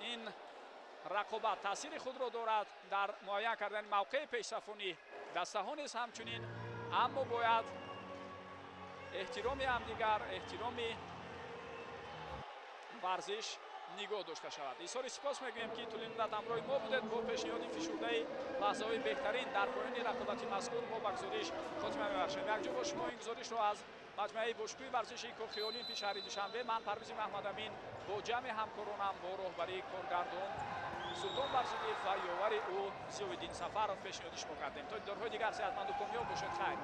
این رقابت تاثیر خود را دارد در معین کردن موقع پیشرفتی دسته ها نیز همچنین، اما باید احترامی همدیگر، احترامی ورزش نگاه داشته شود. ایساری سپاس میگویم که طول مدت همراه ما بودید. با پیشنهاد فشرده لحظه های بهترین در پایان رقابت مذکور ما به گزارش خاتمه میبخشیم. یک جو با شما این گزارش را از مجموعه باشگاه ورزشی کاخ المپیک شهر دوشنبه، من پرویز محمد امین با جمع همکارانم با راهبری کارگردان سلطان برزوی و یاور او ضیاءالدین سفر پیشنهاد شما کردیم. تا دیدارهای دیگر صحتمند و کامیاب باشید. خیر.